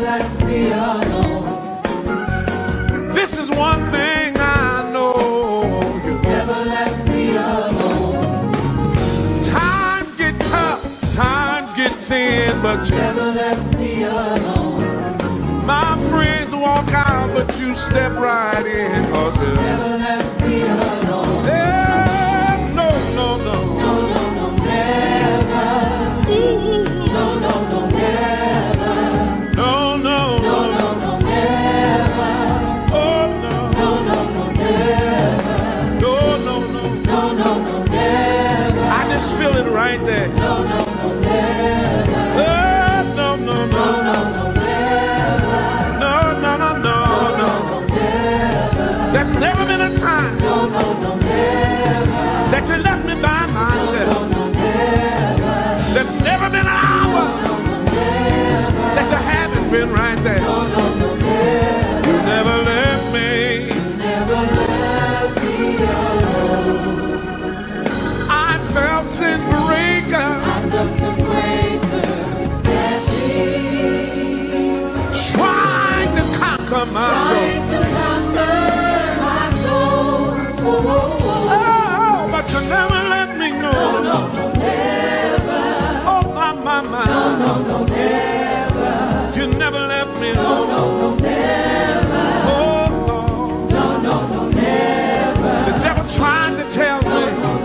left me alone. This is one thing I know. You Never left me alone. Times get tough, times get thin, but you Never left me alone. My friends walk out, but you step right in, 'cause you Never left me alone. Yeah, no, no, no. No, no, no, never. Ooh. No, no, no, never. No, no, No, no, no, never. oh, no. No, no, no, never. No, no, no. No, no, no, never. I just feel it right there. No, no, no, never. Oh, no, no, no. No, no, no, never. No, no, no, no, no. There's never been a time No, no, no, never. that you left me by myself. No, no, never. There's never been an hour that you haven't been right there. No, no, no, never. You never left me. Never left me alone. I felt sin breaker, I felt some breakers dashing, trying to conquer my soul. trying to conquer my soul. Oh, oh, oh. Oh, but you never let me know. No, no, no, never. Oh, my, my. No, no, no, never. You never left me. No, no, no, never. Oh, oh. No, no, no, never. The devil tried to tell me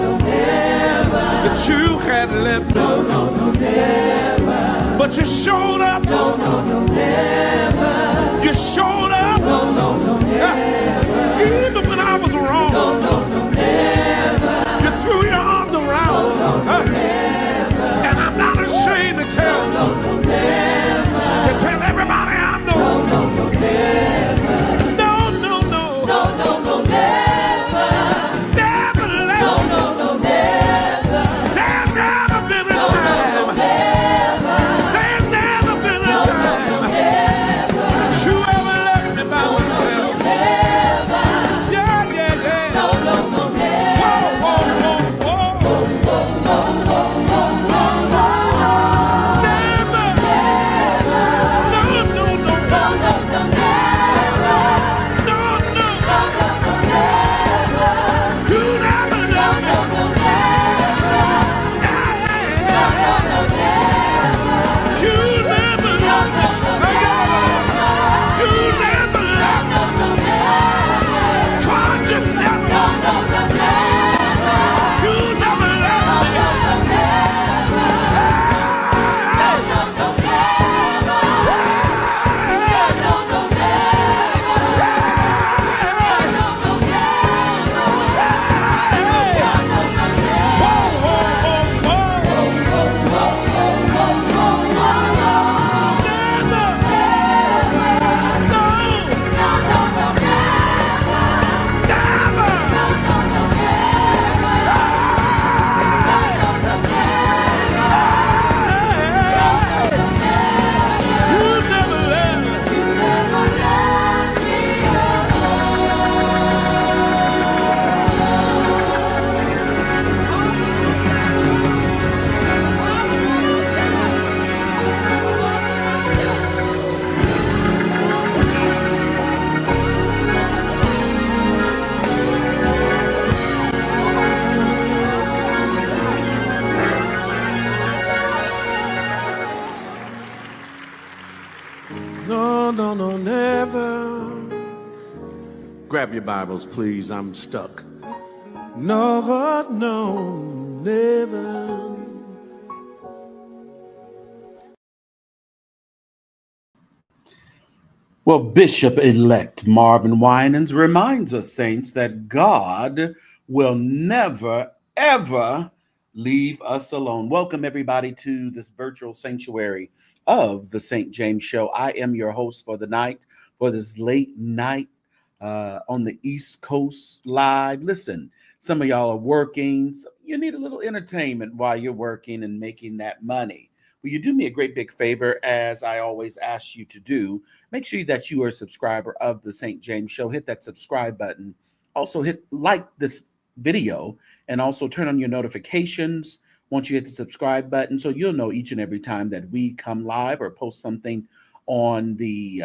that you had left me. No, no, no, never. But you showed up. No, no, no, never. You showed up. No, no, no, never. Even when I was wrong. No, no, no, never. You threw your arms around. And I'm not ashamed to tell. No, no, never. To tell everybody I know. No, no, no, never. No, no, no. No, no, no, never. Never left. No, no, no, never. There's never been a No, no, time. never. There's never been a time. Never. You ever left me by myself. Never. Yeah, yeah, yeah. No, no, no, never. Whoa, whoa, whoa, whoa. Never. No, no, no. No, no, no, never. No, no. No, no, no, never. You never No, left me. no, no, never. Yeah, yeah, No, yeah. no, no, never. You never No, left me. no, no, You never left me. no, no, never. God, you never. No, no, no, never. You never left me. No, no, never. No, no, no, never. No, no, No, no, no, never. Grab your Bibles, please. I'm stuck. No, no, never. Well, Bishop-elect Marvin Winans reminds us, saints, that God will never, ever leave us alone. Welcome, everybody, to this virtual sanctuary of the St. James Show. I am your host for the night, for this late night on the East Coast live. Listen, some of y'all are working. So you need a little entertainment while you're working and making that money. Will you do me a great big favor, as I always ask you to do? Make sure that you are a subscriber of the St. James Show. Hit that subscribe button. Also hit like this video and also turn on your notifications once you hit the subscribe button, so you'll know each and every time that we come live or post something on the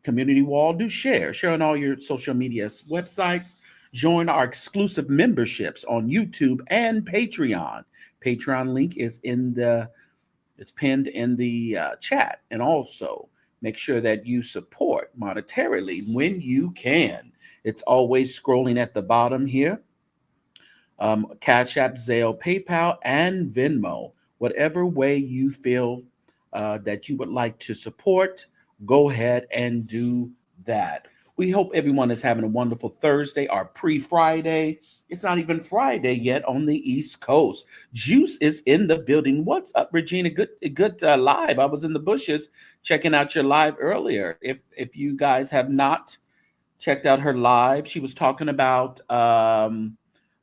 community wall. Do share on all your social media websites. Join our exclusive memberships on YouTube and Patreon. Patreon link is it's pinned in the chat. And also make sure that you support monetarily when you can. It's always scrolling at the bottom here. CashApp, Zelle, PayPal, and Venmo. Whatever way you feel that you would like to support, go ahead and do that. We hope everyone is having a wonderful Thursday, our pre-Friday. It's not even Friday yet on the East Coast. Juice is in the building. What's up, Regina? Good live. I was in the bushes checking out your live earlier. If you guys have not checked out her live, she was talking about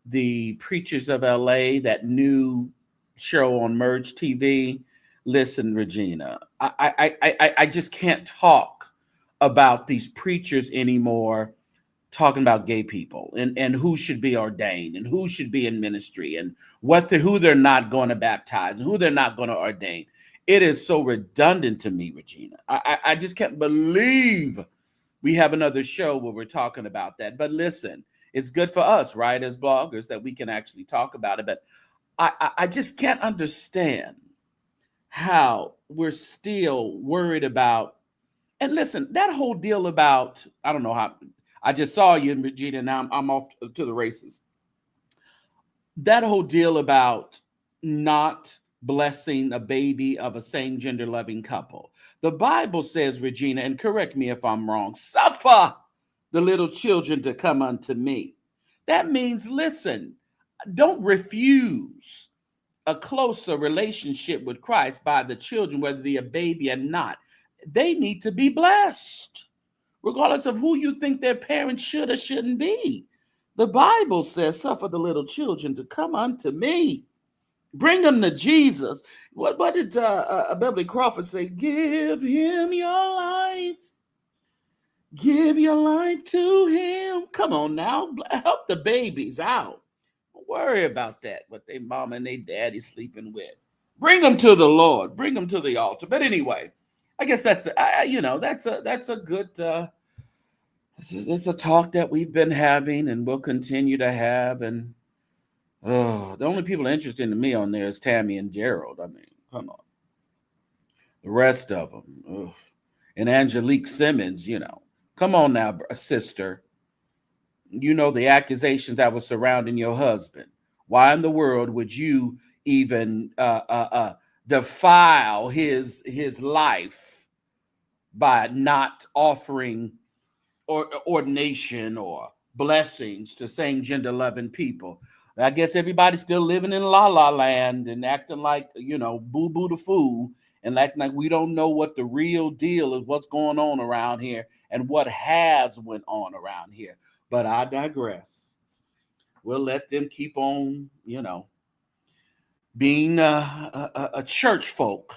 the Preachers of LA, that new show on Merge TV. Listen, Regina, I just can't talk about these preachers anymore talking about gay people and who should be ordained and who should be in ministry and who they're not going to baptize and who they're not going to ordain. It is so redundant to me, Regina. I just can't believe we have another show where we're talking about that. But listen, it's good for us, right, as bloggers, that we can actually talk about it. But I just can't understand how we're still worried about. And listen, that whole deal about, I don't know how, I just saw you in Regina, now I'm off to the races. That whole deal about not blessing a baby of a same gender loving couple. The Bible says, Regina, and correct me if I'm wrong, suffer the little children to come unto me. That means, listen, don't refuse a closer relationship with Christ by the children, whether they're a baby or not. They need to be blessed, regardless of who you think their parents should or shouldn't be. The Bible says, suffer the little children to come unto me. Bring them to Jesus. What did Beverly Crawford say? Give him your life. Give your life to him. Come on now. Help the babies out. Don't worry about that, what they mom and they daddy sleeping with. Bring them to the Lord. Bring them to the altar. But anyway, I guess that's a good it's a talk that we've been having and we'll continue to have. And the only people interested in me on there is Tammy and Gerald. I mean, come on. The rest of them, and Angelique Simmons, come on now, sister. You know the accusations that were surrounding your husband. Why in the world would you even defile his life by not offering ordination or blessings to same gender loving people? I guess everybody's still living in la la land and acting like, boo boo the fool, and acting like we don't know what the real deal is, what's going on around here and what has went on around here. But I digress. We'll let them keep on, being a church folk.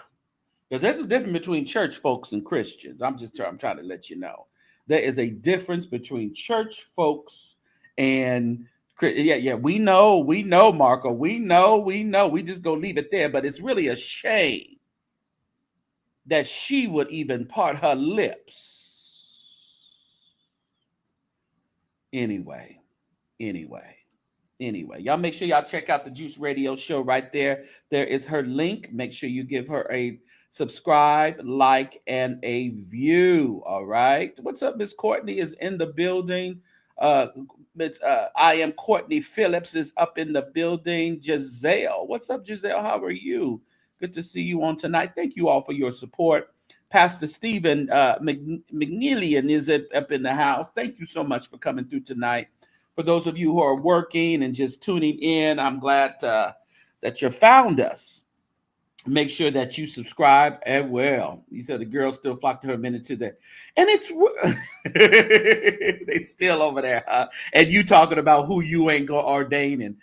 Because there's a difference between church folks and Christians. I'm trying to let you know. There is a difference between church folks and we know, Marco. We know. We just go leave it there. But it's really a shame that she would even part her lips. Anyway, y'all make sure y'all check out the Juice Radio Show right there. There is her link. Make sure you give her a subscribe, like, and a view. All right. What's up? Miss Courtney is in the building. I am Courtney Phillips is up in the building. Giselle. What's up, Giselle? How are you? Good to see you on tonight. Thank you all for your support. Pastor Stephen McNeilian is up in the house. Thank you so much for coming through tonight. For those of you who are working and just tuning in, I'm glad that you found us. Make sure that you subscribe. And well, you said the girls still flock to her minute to that. And it's they still over there. And you talking about who you ain't gonna ordain, and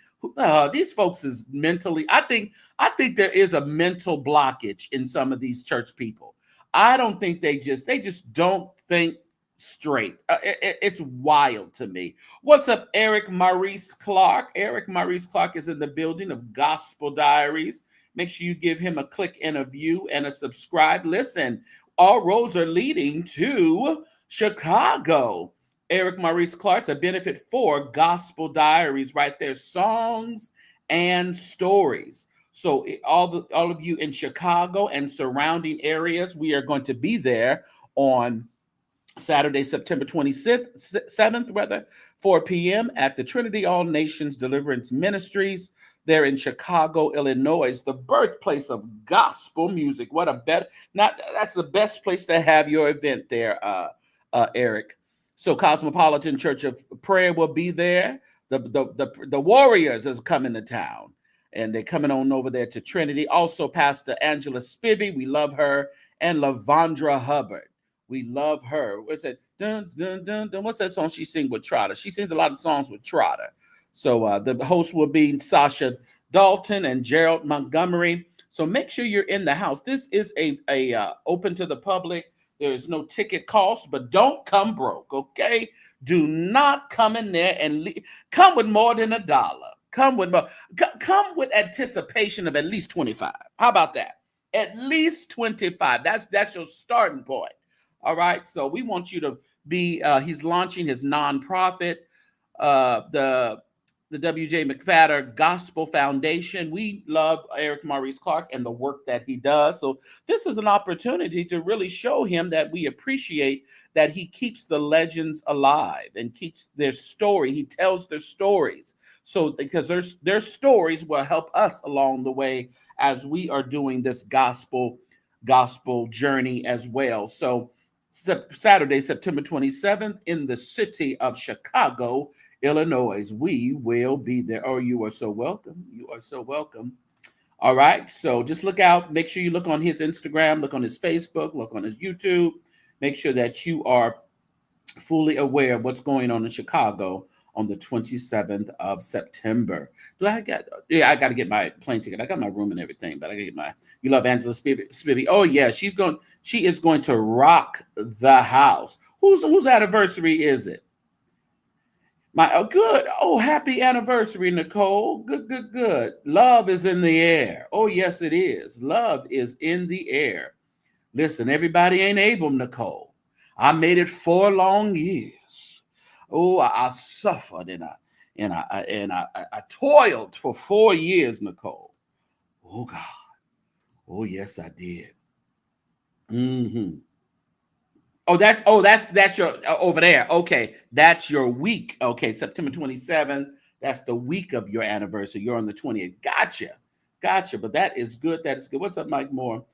these folks is mentally. I think there is a mental blockage in some of these church people. I don't think they just don't think straight. It's wild to me. What's up, Eric Maurice Clark? Eric Maurice Clark is in the building of Gospel Diaries. Make sure you give him a click and a view and a subscribe. Listen, all roads are leading to Chicago. Eric Maurice Clark's A Benefit for Gospel Diaries, right there, songs and stories. So all of you in Chicago and surrounding areas, we are going to be there on Saturday, September 27th, 4 p.m. at the Trinity All Nations Deliverance Ministries there in Chicago, Illinois, the birthplace of gospel music. What a better, not that's the best place to have your event there, Eric. So Cosmopolitan Church of Prayer will be there. The Warriors is coming to town, and they're coming on over there to Trinity. Also, Pastor Angela Spivey, we love her, and Lavondra Hubbard. We love her. What's that? Dun, dun, dun, dun. What's that song she sings with Trotter? She sings a lot of songs with Trotter. So the host will be Sasha Dalton and Gerald Montgomery. So make sure you're in the house. This is a open to the public. There is no ticket cost, but don't come broke, okay? Do not come in there and come with more than $1. Come with anticipation of at least 25. How about that? At least 25. That's your starting point. All right. So we want you to be. He's launching his nonprofit, the W.J. McFadder Gospel Foundation. We love Eric Maurice Clark and the work that he does. So this is an opportunity to really show him that we appreciate that he keeps the legends alive and keeps their story. He tells their stories. So because their stories will help us along the way as we are doing this gospel journey as well. So Saturday, September 27th in the city of Chicago, Illinois. We will be there. Oh, you are so welcome. You are so welcome. All right. So just look out. Make sure you look on his Instagram, look on his Facebook, look on his YouTube. Make sure that you are fully aware of what's going on in Chicago on the 27th of September. I got to get my plane ticket. I got my room and everything, but I got to get my, you love Angela Spivey. Oh yeah, she is going to rock the house. Whose anniversary is it? Good. Oh, happy anniversary, Nicole. Good. Love is in the air. Oh, yes, it is. Love is in the air. Listen, everybody ain't able, Nicole. I made it 4 long years. Oh, I suffered and I toiled for 4 years, Nicole. Oh God. Oh yes, I did. Mm-hmm. Oh, that's your over there. Okay, that's your week. Okay, September 27th. That's the week of your anniversary. You're on the 20th. Gotcha. But that is good. That is good. What's up, Mike Moore?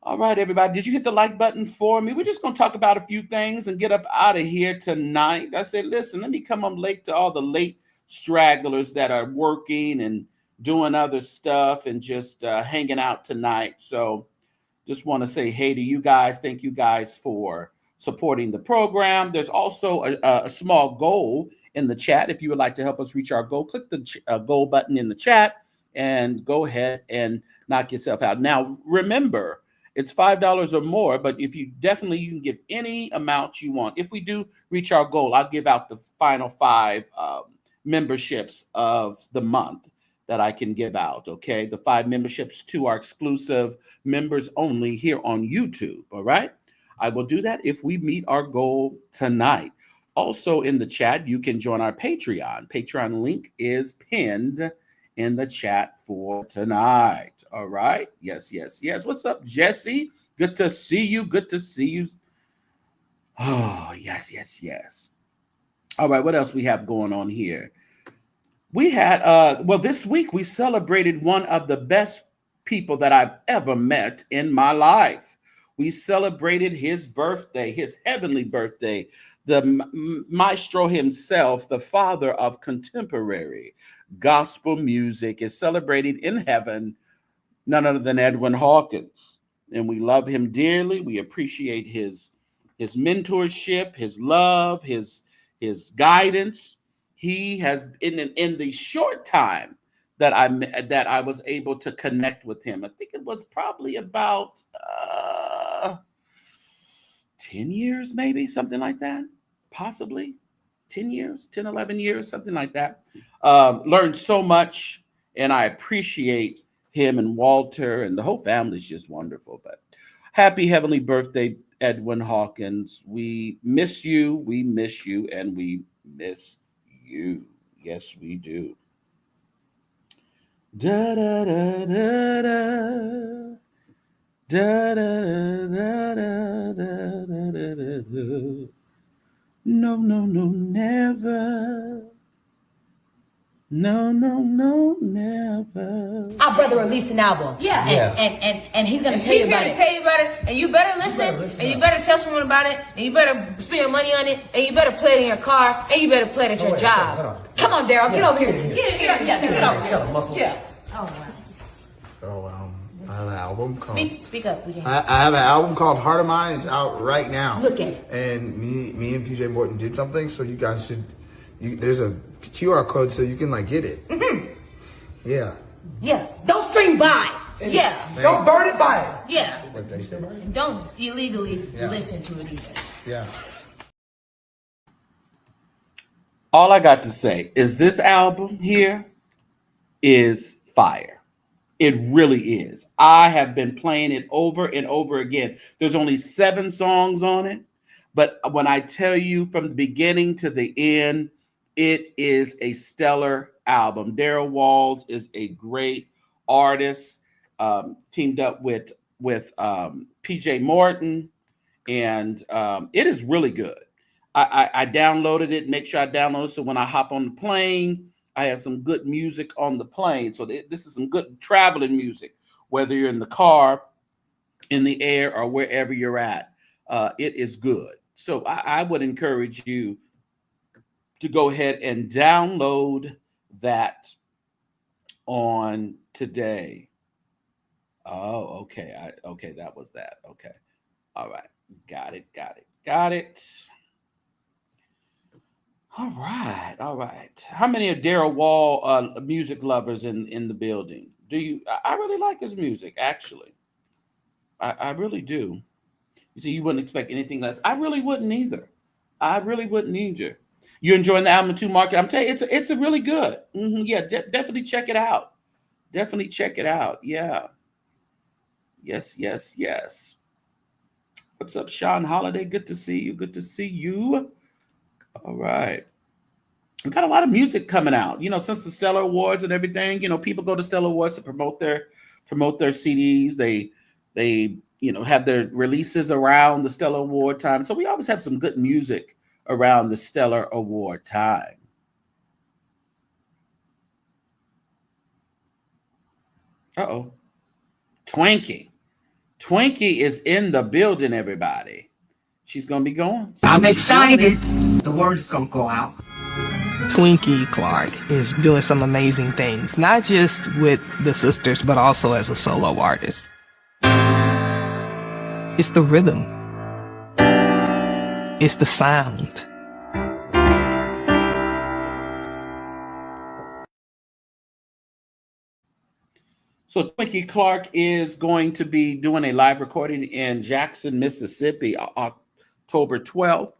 All right, everybody. Did you hit the like button for me? We're just going to talk about a few things and get up out of here tonight. I said, listen, let me come up late to all the late stragglers that are working and doing other stuff and just hanging out tonight. So just want to say hey to you guys. Thank you guys for supporting the program. There's also a small goal in the chat. If you would like to help us reach our goal, click the goal button in the chat and go ahead and knock yourself out. Now, remember, it's $5 or more, but if you can give any amount you want. If we do reach our goal, I'll give out the final 5 memberships of the month that I can give out. Okay, the 5 memberships to our exclusive members only here on YouTube. All right, I will do that if we meet our goal tonight. Also in the chat, you can join our Patreon. Patreon link is pinned in the chat for tonight. All right. Yes. What's up, Jesse? Good to see you. Oh, yes. All right. What else we have going on here? We had, this week we celebrated one of the best people that I've ever met in my life. We celebrated his birthday, his heavenly birthday, the maestro himself, the father of contemporary gospel music, is celebrated in heaven, none other than Edwin Hawkins. And we love him dearly. We appreciate his mentorship, his love, his guidance. He has, in the short time that I was able to connect with him, I think it was probably about 10 years, maybe, something like that. Possibly 10 years, 10, 11 years, something like that. Learned so much, and I appreciate him and Walter, and the whole family is just wonderful. But Happy heavenly birthday, Edwin Hawkins. We miss you, and we miss you. Yes, we do. Da da da da da. Da da da da da da da da. No, no, no, never. No, no, no, never. Our brother released an album. Yeah. And he's gonna tell you about it. And you better listen. And you better tell someone about it. And you better spend your money on it. And you better play it in your car. And you better play it at your job. Come on, Daryl. Get over here. Get over here. Yeah. Oh, wow. So, I have an album called... Speak up. I have an album called Heart of Mine. It's out right now. Look at it. And me and PJ Morton did something, so you guys should... there's a QR code so you can, like, get it. Mm-hmm. Yeah. Yeah. Don't stream by. Yeah. Don't burn it by it. Yeah. What they say, right? Don't illegally listen to it either. Yeah. All I got to say is this album here is fire. It really is. I have been playing it over and over again. There's only 7 songs on it, but when I tell you from the beginning to the end, it is a stellar album. Daryl Walls is a great artist, teamed up with PJ Morton, and it is really good. I downloaded it, make sure I download it so when I hop on the plane, I have some good music on the plane. So this is some good traveling music, whether you're in the car, in the air, or wherever you're at. It is good. So I would encourage you to go ahead and download that on today. Oh, okay. Okay, that was that. Okay. All right. Got it. All right. How many of Daryl Wall music lovers in the building? Do you? I really like his music, actually. I really do. You see, you wouldn't expect anything less. I really wouldn't either. You enjoying the album too, Mark? I'm telling you, it's a really good. Mm-hmm, yeah, definitely check it out. Yeah. Yes. What's up, Sean Holiday? Good to see you. All right. We've got a lot of music coming out. You know, since the Stellar Awards and everything, you know, people go to Stellar Awards to promote their CDs. They have their releases around the Stellar Award time. So we always have some good music around the Stellar Award time. Uh-oh. Twinkie is in the building, everybody. She's going to be going. I'm excited. The word is going to go out. Twinkie Clark is doing some amazing things, not just with the sisters, but also as a solo artist. It's the rhythm. It's the sound. So Twinkie Clark is going to be doing a live recording in Jackson, Mississippi, October 12th.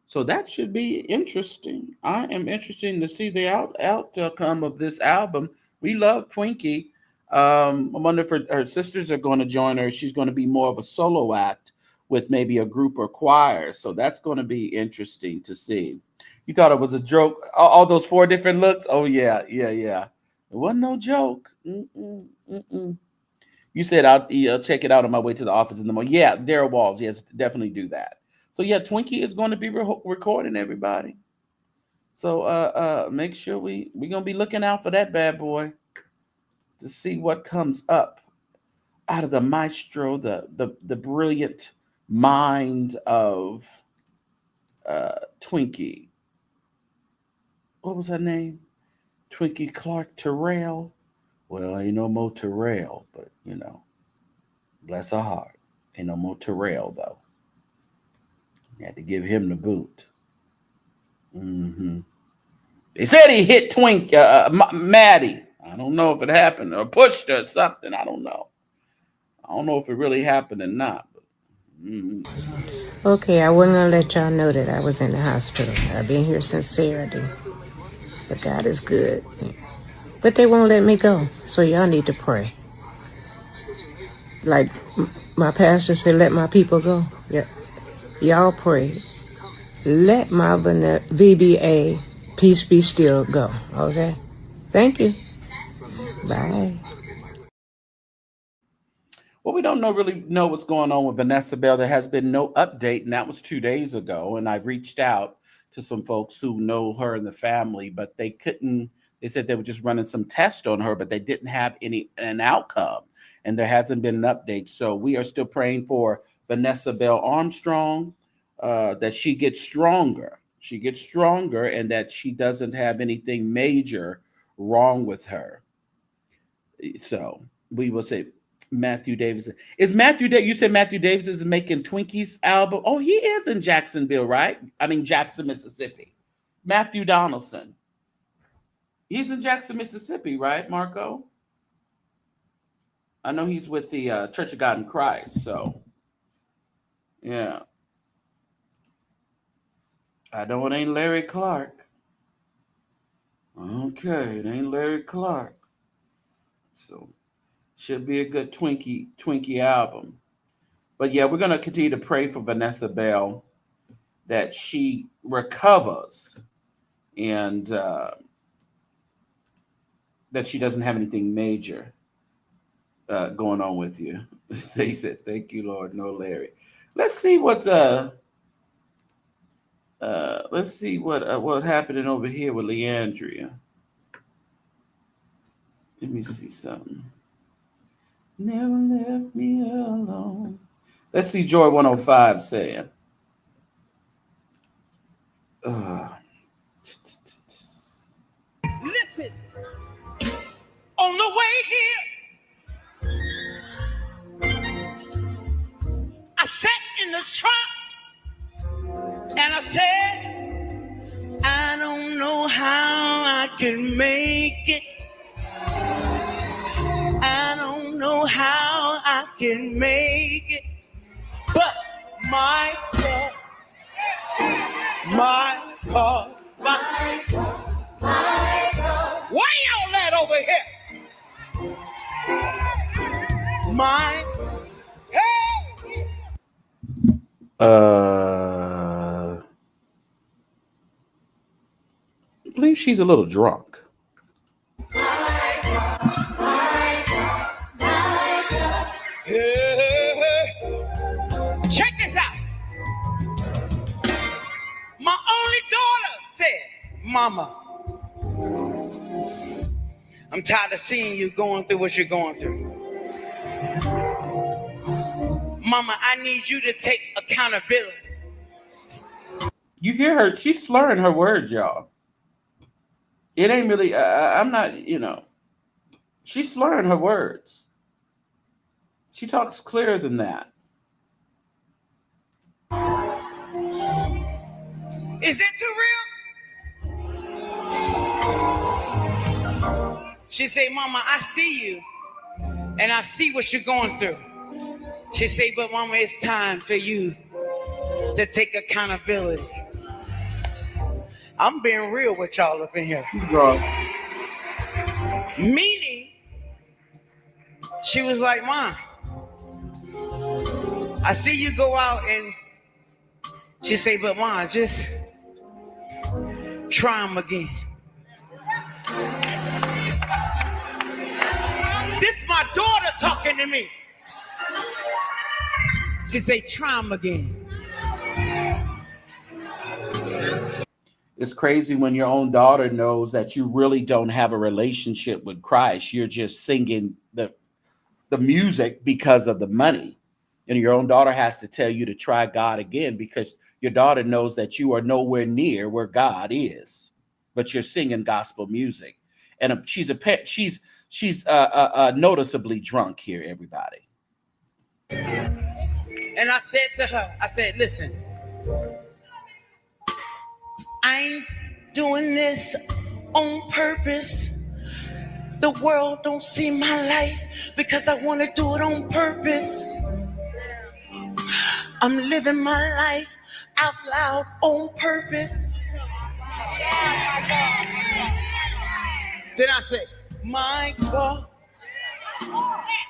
So that should be interesting. I am interested to see the outcome of this album. We love Twinkie. I wonder if her sisters are going to join her. She's going to be more of a solo act with maybe a group or choir. So that's going to be interesting to see. You thought it was a joke? All those 4 different looks? Oh, yeah. It wasn't no joke. You said I'll check it out on my way to the office in the morning. Yeah, Daryl Walls. Yes, definitely do that. So yeah, Twinkie is going to be recording, everybody. So make sure we're going to be looking out for that bad boy to see what comes up out of the maestro, the brilliant mind of Twinkie. What was her name? Twinkie Clark Terrell. Well, ain't no more Terrell, but you know, bless her heart. Ain't no more Terrell though. You had to give him the boot. Mm-hmm. They said he hit Maddie. I don't know if it happened or pushed her or something. I don't know. I don't know if it really happened or not. But, Okay, I wasn't going to let y'all know that I was in the hospital. I've been here since Saturday. But God is good. But they won't let me go. So y'all need to pray. Like my pastor said, let my people go. Yeah. Y'all pray. Let my VBA, peace be still, go. Okay? Thank you. Bye. Well, we don't really know what's going on with Vanessa Bell. There has been no update, and that was 2 days ago. And I've reached out to some folks who know her and the family, but they couldn't. They said they were just running some tests on her, but they didn't have an outcome, and there hasn't been an update. So we are still praying for Vanessa Bell-Armstrong, that she gets stronger. She gets stronger, and that she doesn't have anything major wrong with her. So we will say. Matthew Davis. Is Matthew Davis, you said Matthew Davis is making Twinkies album? Oh, he is in Jacksonville, right? I mean, Jackson, Mississippi. Matthew Donaldson. He's in Jackson, Mississippi, right, Marco? I know he's with the Church of God in Christ, so yeah. I know it ain't Larry Clark. Okay, it ain't Larry Clark. So should be a good Twinkie album. But yeah, we're going to continue to pray for Vanessa Bell that she recovers and that she doesn't have anything major going on with you. They said, "Thank you, Lord." No, Larry. Let's see what happening over here with Leandria. Let me see something. Never left me alone. Let's see Joy 105 saying. Listen, on the way here, I sat in the trunk and I said, I don't know how I can make it. I don't know how I can make it. But my God, where y'all at over here? My, hey! I believe she's a little drunk. Check this out. My only daughter said, Mama, I'm tired of seeing you going through what you're going through. Mama, I need you to take accountability. You hear her, she's slurring her words, y'all. It ain't really, I'm not, she's slurring her words. She talks clearer than that. Is that too real? She said, Mama, I see you, and I see what you're going through. She said, but Mama, it's time for you to take accountability. I'm being real with y'all up in here. Meaning, she was like, Mom, I see you go out and she said, but Mom, just try them again. This is my daughter talking to me. She said, try them again. It's crazy when your own daughter knows that you really don't have a relationship with Christ. You're just singing the music because of the money. And your own daughter has to tell you to try God again because your daughter knows that you are nowhere near where God is, but you're singing gospel music. And she's noticeably drunk here, everybody. And I said to her, I said, listen, I ain't doing this on purpose. The world don't see my life because I want to do it on purpose. I'm living my life out loud on purpose. Then I said, my God,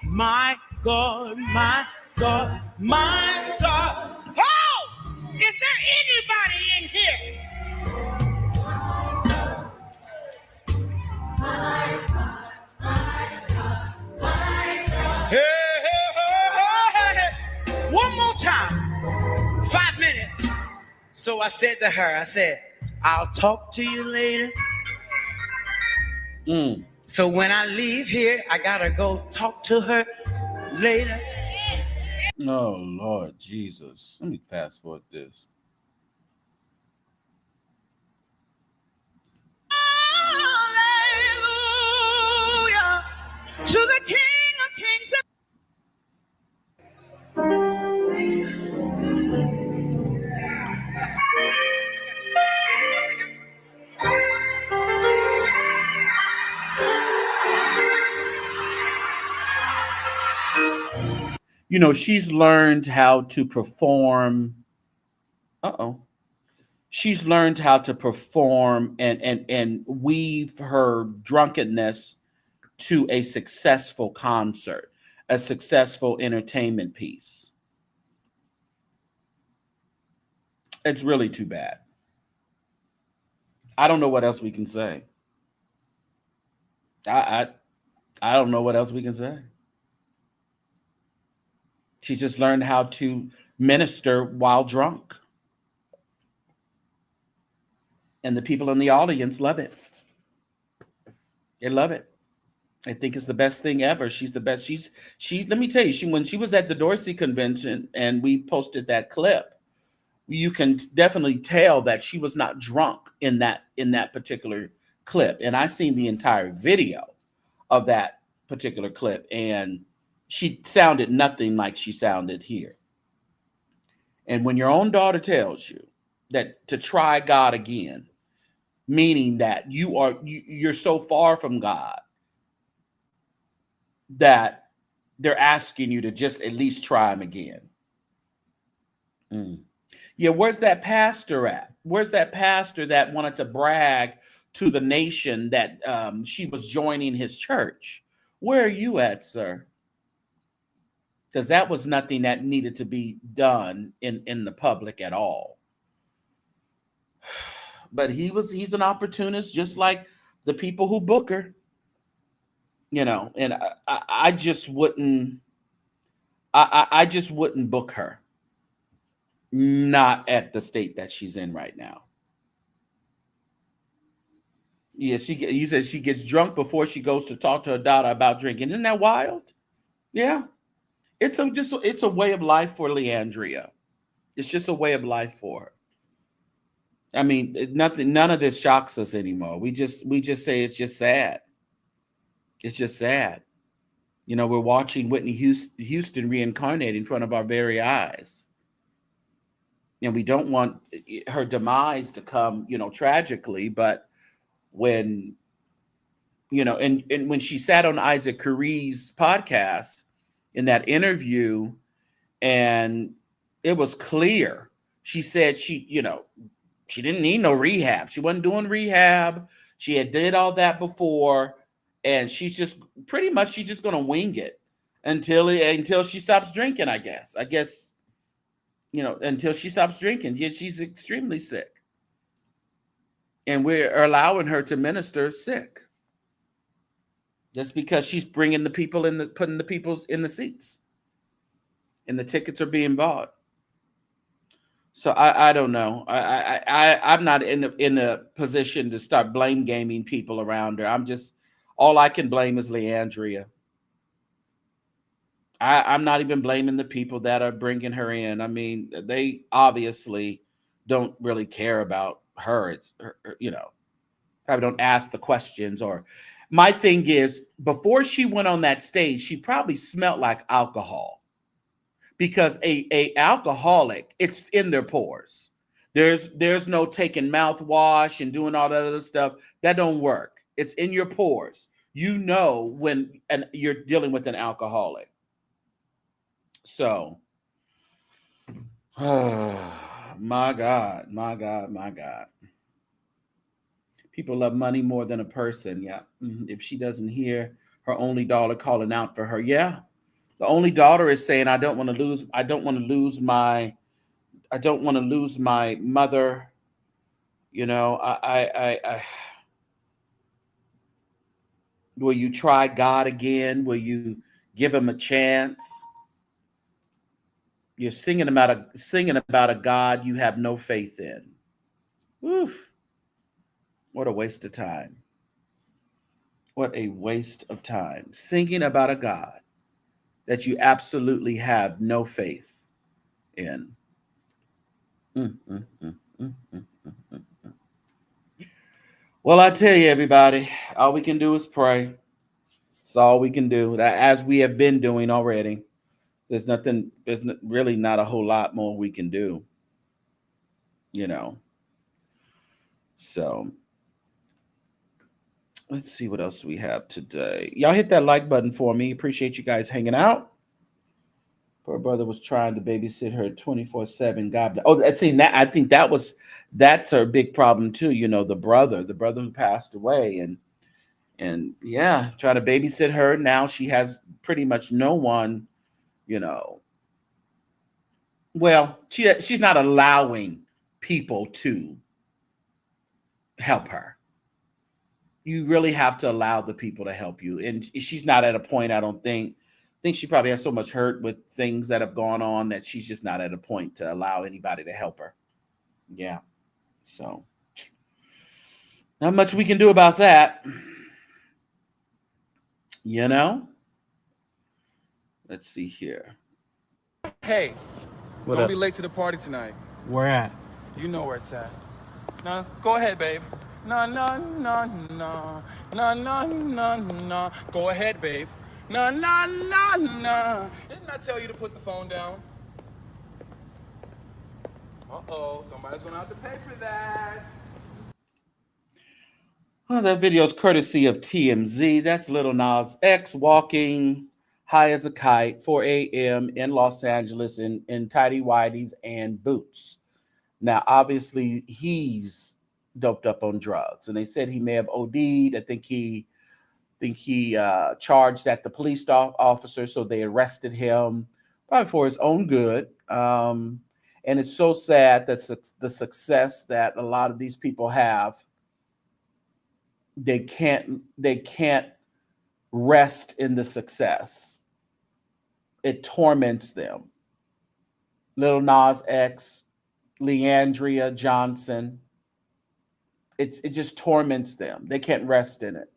my God, my God, my God. Oh! Is there anybody in here? Hey, one more time. 5 minutes. So I said to her, I said, I'll talk to you later. So when I leave here, I gotta go talk to her later. Oh, Lord Jesus. Let me fast forward this. Hallelujah to the King of Kings. You know, she's learned how to perform. She's learned how to perform and weave her drunkenness to a successful concert, a successful entertainment piece. It's really too bad. I don't know what else we can say. I don't know what else we can say. She just learned how to minister while drunk. And the people in the audience love it. They love it. I think it's the best thing ever. She's the best. Let me tell you, when she was at the Dorsey convention and we posted that clip, you can definitely tell that she was not drunk in that particular clip. And I seen the entire video of that particular clip, and she sounded nothing like she sounded here. And when your own daughter tells you that to try God again, meaning that you're so far from God that they're asking you to just at least try him again. Yeah, where's that pastor at? Where's that pastor that wanted to brag to the nation that she was joining his church? Where are you at, sir? Because that was nothing that needed to be done in the public at all. But he's an opportunist, just like the people who book her. You know, and I just wouldn't. I just wouldn't book her. Not at the state that she's in right now. Yeah, you said she gets drunk before she goes to talk to her daughter about drinking. Isn't that wild? Yeah, it's a way of life for Leandria. It's just a way of life for her. I mean, none of this shocks us anymore. We just say it's just sad. It's just sad. You know, we're watching Whitney Houston reincarnate in front of our very eyes. And we don't want her demise to come, tragically, but when, and when she sat on Isaac Curry's podcast in that interview, and it was clear, she said she didn't need no rehab. She wasn't doing rehab. She had did all that before, and she's just going to wing it until she stops drinking, I guess. Until she stops drinking. Yeah, she's extremely sick. And we're allowing her to minister sick. Just because she's putting the people in the seats. And the tickets are being bought. So I don't know. I'm not in a position to start blame gaming people around her. All I can blame is Leandria. I'm not even blaming the people that are bringing her in. I mean, they obviously don't really care about her. It's her, probably don't ask the questions. Or my thing is, before she went on that stage, she probably smelled like alcohol, because a alcoholic, it's in their pores. There's no taking mouthwash and doing all that other stuff. That don't work. It's in your pores. When you're dealing with an alcoholic. So, my God. People love money more than a person. Yeah. If she doesn't hear her only daughter calling out for her, yeah, The only daughter is saying, I don't want to lose my mother. You know, I will you try God again? Will you give him a chance? You're singing about a God you have no faith in. Oof. What a waste of time. What a waste of time. Singing about a God that you absolutely have no faith in. Mm, mm, mm, mm, mm, mm, mm, mm. Well, I tell you, everybody, all we can do is pray. That's all we can do, as we have been doing already. There's really not a whole lot more we can do, you know. So let's see what else we have today. Y'all hit that like button for me. Appreciate you guys hanging out. Poor brother was trying to babysit her 24/7. God bless. Oh, see, I think that's her big problem too. You know, the brother who passed away, and yeah, trying to babysit her. Now she has pretty much no one. You know, well, she's not allowing people to help her. You really have to allow the people to help you, and she's not at a point. I don't think she probably has so much hurt with things that have gone on that she's just not at a point to allow anybody to help her. Yeah. So not much we can do about that. You know? Let's see here. Hey, what don't up? be late to the party tonight. Where at? You know where it's at. No, go ahead, babe. No, no, no, no. No, no, no, no. Go ahead, babe. No, no, no, no. Didn't I tell you to put the phone down? Uh-oh, somebody's gonna have to pay for that. Oh, that video is courtesy of TMZ. That's Lil Nas X walking high as a kite, 4 a.m. in Los Angeles in tidy whities and boots. Now, obviously, he's doped up on drugs, and they said he may have OD'd. I think he charged at the police officer, so they arrested him probably for his own good. And it's so sad that the success that a lot of these people have, they can't rest in the success. It torments them. Lil Nas X, Leandria Johnson. It just torments them. They can't rest in it.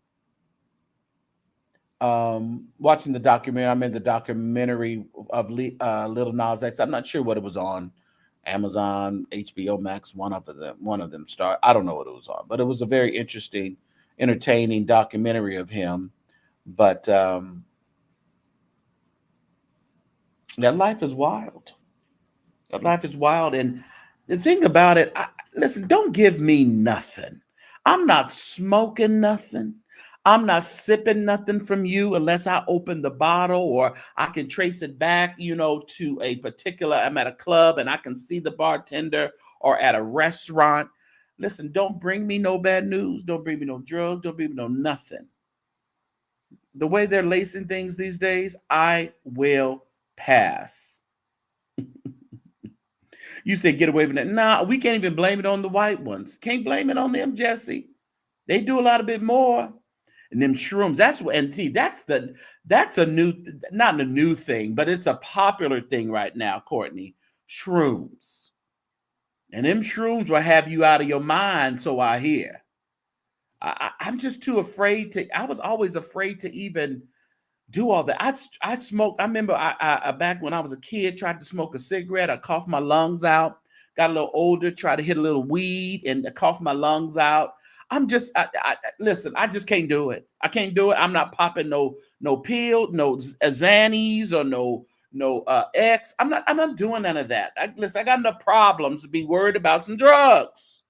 Watching the documentary, I'm in the documentary of Lil Nas X. I'm not sure what it was on. Amazon, HBO Max, one of them starred. I don't know what it was on, but it was a very interesting, entertaining documentary of him. But that life is wild. That life is wild. And the thing about it, listen, don't give me nothing. I'm not smoking nothing. I'm not sipping nothing from you unless I open the bottle or I can trace it back, to a particular, I'm at a club and I can see the bartender, or at a restaurant. Listen, don't bring me no bad news. Don't bring me no drugs. Don't bring me no nothing. The way they're lacing things these days, I will pass. You say get away from that. Nah, we can't even blame it on the white ones. Can't blame it on them, Jesse. They do a lot of bit more. And them shrooms, that's a new, not a new thing, but it's a popular thing right now, Courtney. Shrooms. And them shrooms will have you out of your mind, so I hear. I'm just too afraid I was always afraid to even do all that. I smoked. I remember I back when I was a kid, tried to smoke a cigarette. I coughed my lungs out. Got a little older, tried to hit a little weed and cough my lungs out. Listen, I just can't do it. I can't do it. I'm not popping no pill, no Xannies or no X. I'm not doing none of that. Listen, I got enough problems to be worried about some drugs.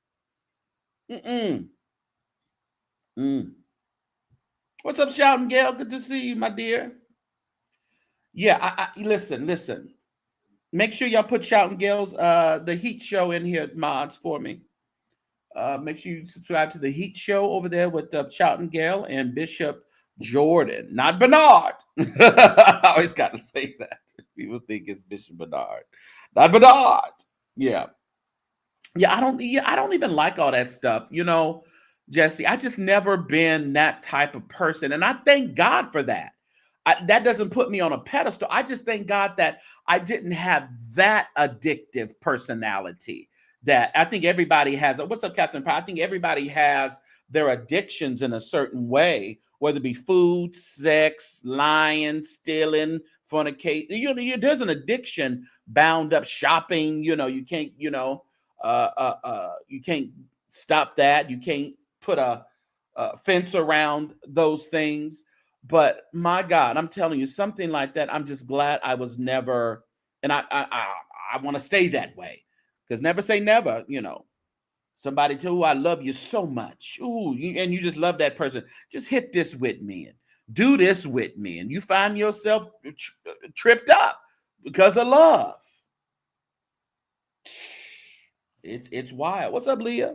What's up, Shouting Gail? Good to see you, my dear. Yeah, listen. Make sure y'all put Shouting Gail's the Heat Show in here, mods, for me. Make sure you subscribe to the Heat Show over there with Shouting Gail and Bishop Jordan, not Bernard. always got to say that. People think it's Bishop Bernard. Not Bernard. Yeah. I don't even like all that stuff. Jesse, I just never been that type of person. And I thank God for that. That doesn't put me on a pedestal. I just thank God that I didn't have that addictive personality that I think everybody has. What's up, Captain Pie? I think everybody has their addictions in a certain way, whether it be food, sex, lying, stealing, fornicating. There's an addiction bound up. Shopping. You can't. You can't stop that. You can't put a fence around those things. But my God, I'm telling you, something like that, I'm just glad I was never, and I want to stay that way, because never say never. Somebody tell you, I love you so much. And you just love that person. Just hit this with me and do this with me. And you find yourself tripped up because of love. It's wild. What's up, Leah?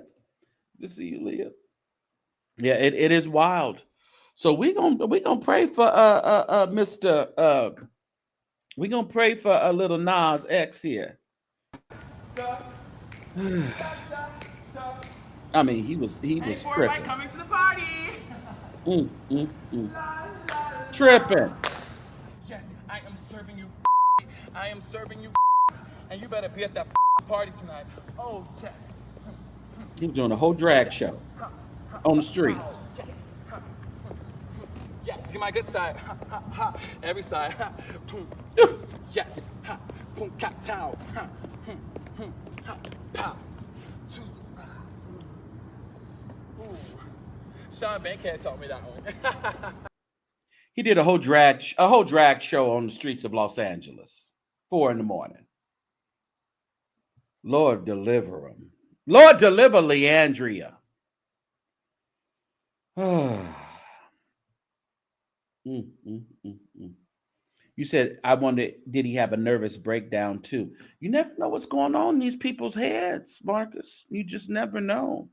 Good to see you, Leah. Yeah, it is wild. So we're gonna pray for Mr. We're gonna pray for a little Nas X here. I mean, he was tripping. Coming to the party. Tripping. Yes, I am serving you. I am serving you. And you better be at that party tonight. Oh yes. He was doing a whole drag show on the street. Yes, get my good side. Every side. Yes. Boom, cat town. Pow. Sean Bankhead taught me that one. He did a whole drag show on the streets of Los Angeles, 4 a.m. Lord, deliver him. Lord, deliver Leandria. You said, I wonder, did he have a nervous breakdown too? You never know what's going on in these people's heads, Marcus. You just never know.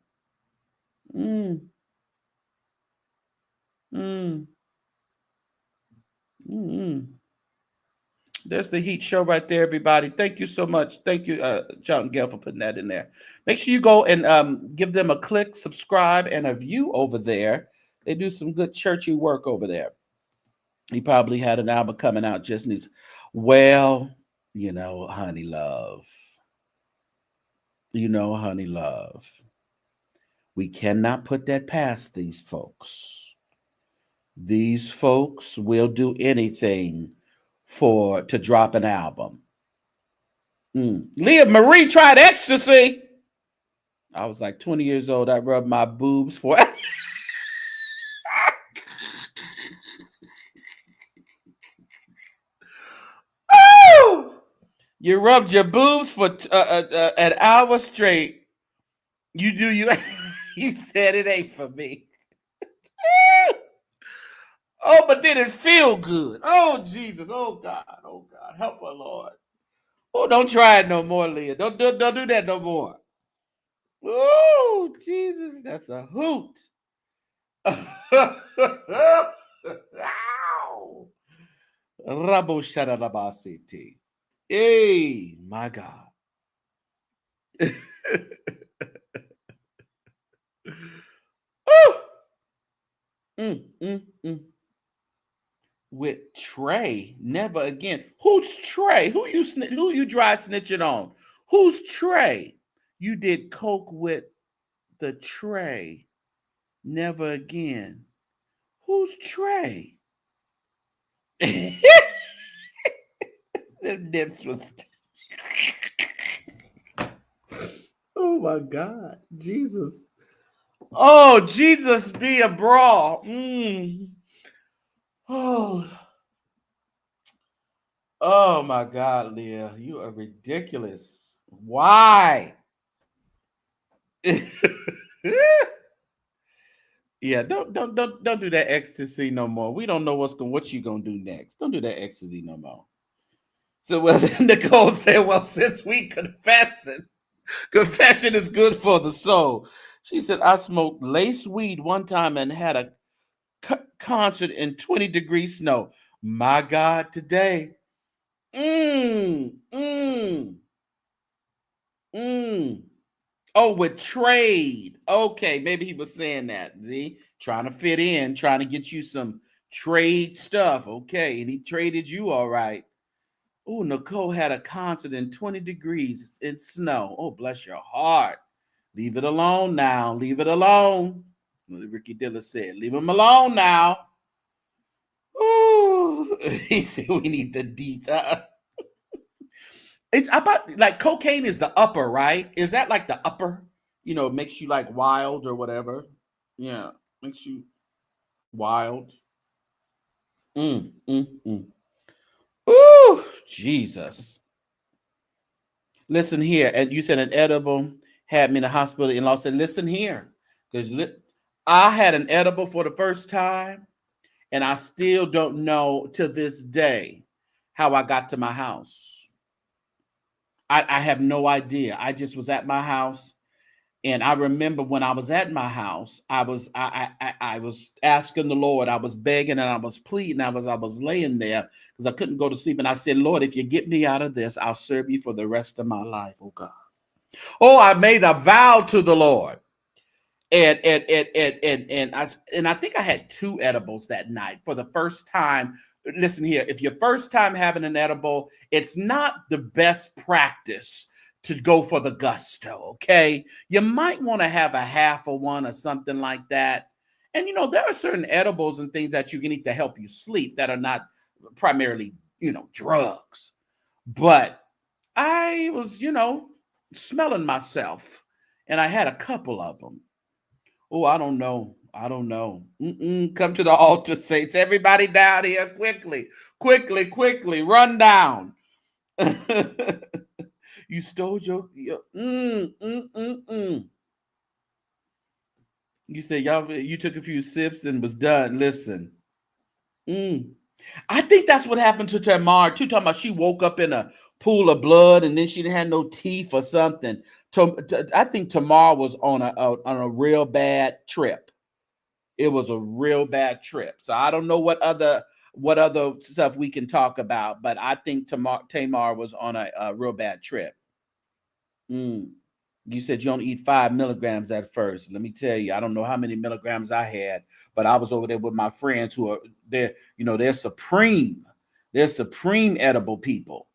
There's the Heat Show right there, everybody. Thank you so much. Thank you, John and Gail, for putting that in there. Make sure you go and give them a click, subscribe, and a view over there. They do some good churchy work over there. He probably had an album coming out, just needs, honey love. Honey love. We cannot put that past these folks. These folks will do anything to drop an album. Leah Marie tried ecstasy. I was like 20 years old. I rubbed my boobs for Oh! You rubbed your boobs for an hour straight. You said it ain't for me. Oh, but did it feel good? Oh, Jesus. Oh, God. Oh, God. Help her, Lord. Oh, don't try it no more, Leah. Don't do that no more. Oh, Jesus. That's a hoot. Rabo Shadabasiti. Hey, my God. With Trey, never again. Who's Trey? Who you dry snitching on? Who's Trey? You did coke with the Trey, never again. Who's Trey? Oh my God, Jesus. Oh, Jesus be a brawl. Oh my God, Leah, you are ridiculous. Why? Yeah, don't do that ecstasy no more. We don't know what you gonna do next. Don't do that ecstasy no more. So Nicole said, well, since we confession is good for the soul. She said, I smoked lace weed one time and had a concert in 20-degree snow. My God, today. Mm. Oh, with trade. Okay, maybe he was saying that. See, trying to fit in, trying to get you some trade stuff. Okay, and he traded you all right. Oh, Nicole had a concert in 20 degrees in snow. Oh, bless your heart. Leave it alone now. Leave it alone. Ricky Dilla said, leave him alone now. Ooh. He said we need the detox. It's about like cocaine is the upper, right? Is that like the upper? You know, it makes you like wild or whatever. Yeah, makes you wild. Ooh, Jesus. Listen here. And you said an edible had me in the hospital. In law said, listen here. Because I had an edible for the first time, and I still don't know to this day how I got to my house. I have no idea. I just was at my house. And I remember when I was at my house, I was asking the Lord, I was begging and I was pleading. I was laying there because I couldn't go to sleep. And I said, Lord, if you get me out of this, I'll serve you for the rest of my life, oh God. Oh, I made a vow to the Lord. And I think I had 2 edibles that night for the first time. Listen here, if your first time having an edible, it's not the best practice to go for the gusto, okay? You might want to have a half of one or something like that. And, you know, there are certain edibles and things that you can eat to help you sleep that are not primarily, you know, drugs. But I was, you know, smelling myself, and I had a couple of them. Oh, I don't know. Come to the altar, saints. Everybody down here, quickly, run down. You stole your You said you took a few sips and was done. Listen. I think that's what happened to Tamar too. Talking about she woke up in a pool of blood and then she didn't have no teeth or something. I think Tamar was on a real bad trip. It was a real bad trip. So I don't know what other stuff we can talk about, but I think Tamar was on a real bad trip. You said you only eat 5 milligrams at first. Let me tell you, I don't know how many milligrams I had, but I was over there with my friends who are there. You know, they're supreme edible people.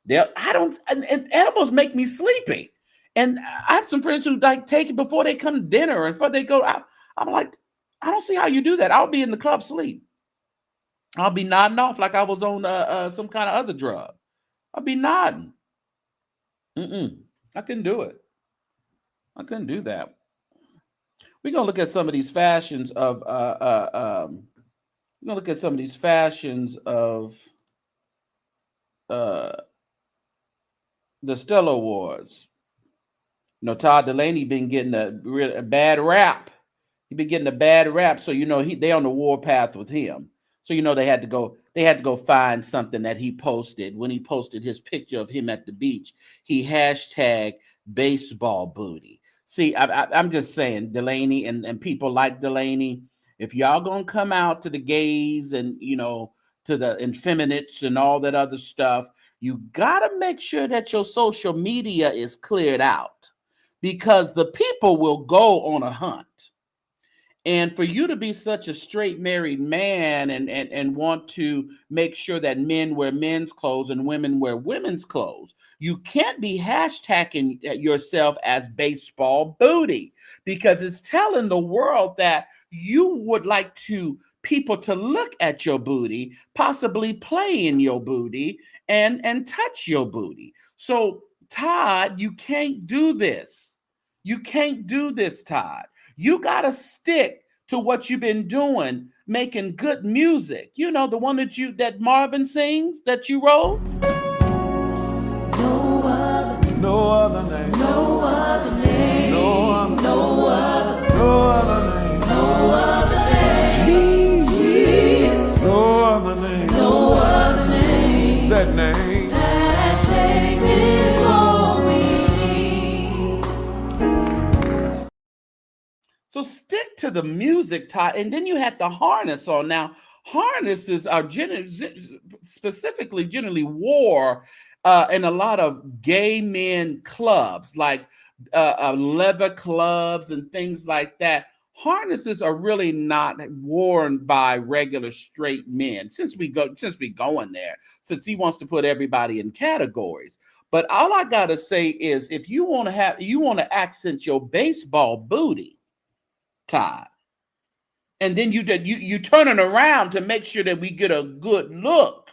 And edibles make me sleepy. And I have some friends who like take it before they come to dinner and before they go out. I'm like, I don't see how you do that. I'll be in the club sleep. I'll be nodding off like I was on some kind of other drug. I'll be nodding. I couldn't do it. I couldn't do that. We're gonna look at some of these fashions of the Stella Awards. You know, Todd Delaney been getting a bad rap. He been getting a bad rap, so you know they on the warpath with him. So you know they had to go find something that he posted. When he posted his picture of him at the beach, he hashtag baseball booty. See, I'm just saying, Delaney and people like Delaney, if y'all gonna come out to the gays and, you know, to the effeminates and all that other stuff, you gotta make sure that your social media is cleared out, because the people will go on a hunt. And for you to be such a straight married man and want to make sure that men wear men's clothes and women wear women's clothes, you can't be hashtagging yourself as baseball booty, because it's telling the world that you would like people to look at your booty, possibly play in your booty and touch your booty. So Todd, you can't do this. You can't do this, Todd. You got to stick to what you've been doing, making good music. You know, the one that Marvin sings that you wrote. No other name. No other name. No other name. No other name. No other name. Jesus. No other name. No other name. That name. That name is all we need. So stick to the music, Todd. And then you had the harness on. Now, harnesses are specifically generally wore in a lot of gay men clubs, like leather clubs and things like that. Harnesses are really not worn by regular straight men. Since we going there, since he wants to put everybody in categories. But all I gotta say is, if you want to accent your baseball booty, Todd, and then you turn it around to make sure that we get a good look.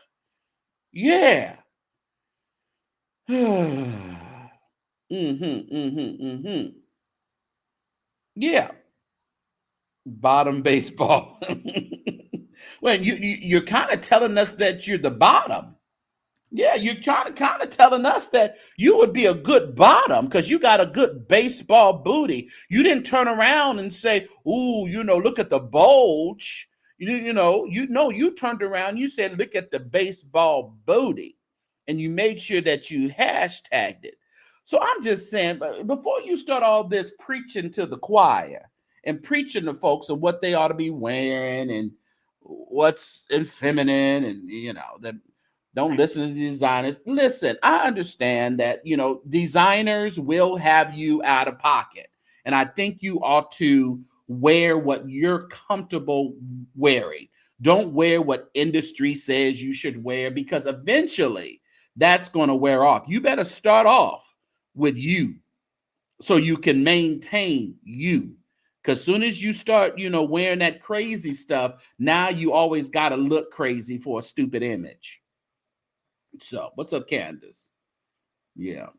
Yeah. Yeah. Bottom baseball. Well, you're kind of telling us that you're the bottom. Yeah, you're kind of telling us that you would be a good bottom because you got a good baseball booty. You didn't turn around and say, "Ooh, look at the bulge." You turned around. You said, "Look at the baseball booty," and you made sure that you hashtagged it. So I'm just saying, before you start all this preaching to the choir and preaching to folks of what they ought to be wearing and what's feminine, and that. Don't listen to the designers. Listen, I understand that, designers will have you out of pocket. And I think you ought to wear what you're comfortable wearing. Don't wear what industry says you should wear, because eventually that's going to wear off. You better start off with you so you can maintain you. Because soon as you start, wearing that crazy stuff, now you always got to look crazy for a stupid image. So, what's up, Candace? Yeah.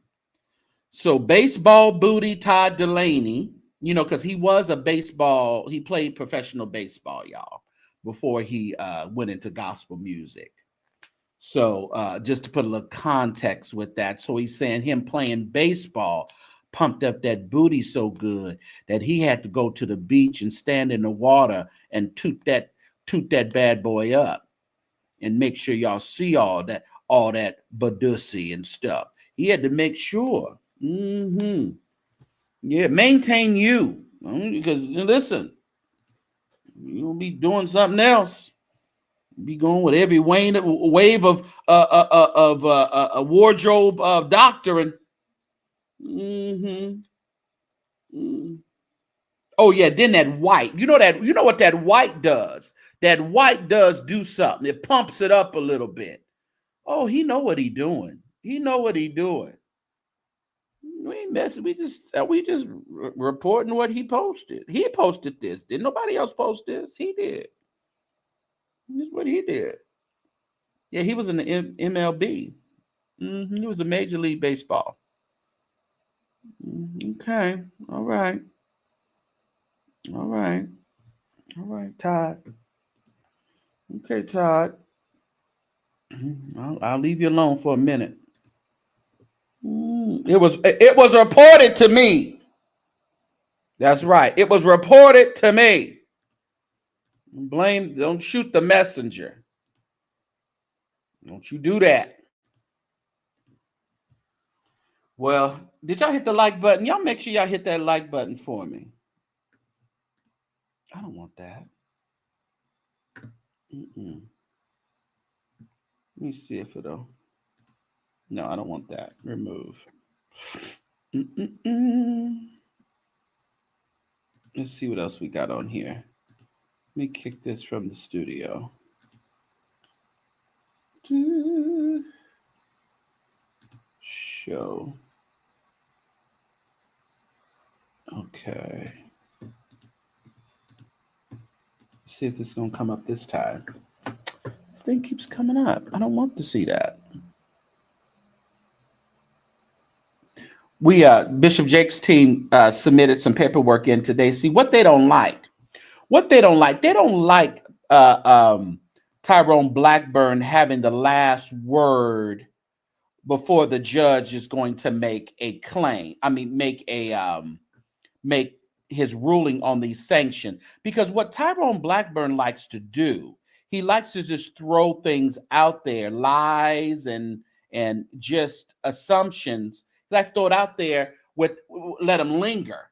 So, baseball booty, Todd Delaney, because he played professional baseball, y'all, before he went into gospel music. So, just to put a little context with that. So, he's saying him playing baseball pumped up that booty so good that he had to go to the beach and stand in the water and toot that bad boy up and make sure y'all see all that badussy and stuff. He had to make sure. Yeah, maintain you. Because listen, you'll be doing something else. Be going with every wave of a wardrobe doctrine. Oh yeah, then that white. You know what that white does? That white does do something. It pumps it up a little bit. Oh, he know what he doing. He know what he doing. We ain't messing. We just reporting what he posted. He posted this. Didn't nobody else post this? He did. This is what he did. Yeah, he was in the MLB. He was a Major League Baseball. Okay. All right, Todd. Okay, Todd. I'll leave you alone for a minute. It was reported to me. That's right. It was reported to me. Don't shoot the messenger. Don't you do that. Well, did y'all hit the like button? Y'all make sure y'all hit that like button for me. I don't want that. Let me see if it'll. No, I don't want that. Remove. Let's see what else we got on here. Let me kick this from the studio. Show. Okay. See if this is going to come up this time. This thing keeps coming up. I don't want to see that. Bishop Jake's team submitted some paperwork in today. See what they don't like. They don't like Tyrone Blackburn having the last word before the judge is going to make a claim. I mean, make his ruling on these sanctions. Because what Tyrone Blackburn likes to do, he likes to just throw things out there, lies and just assumptions. Like throw it out there let them linger.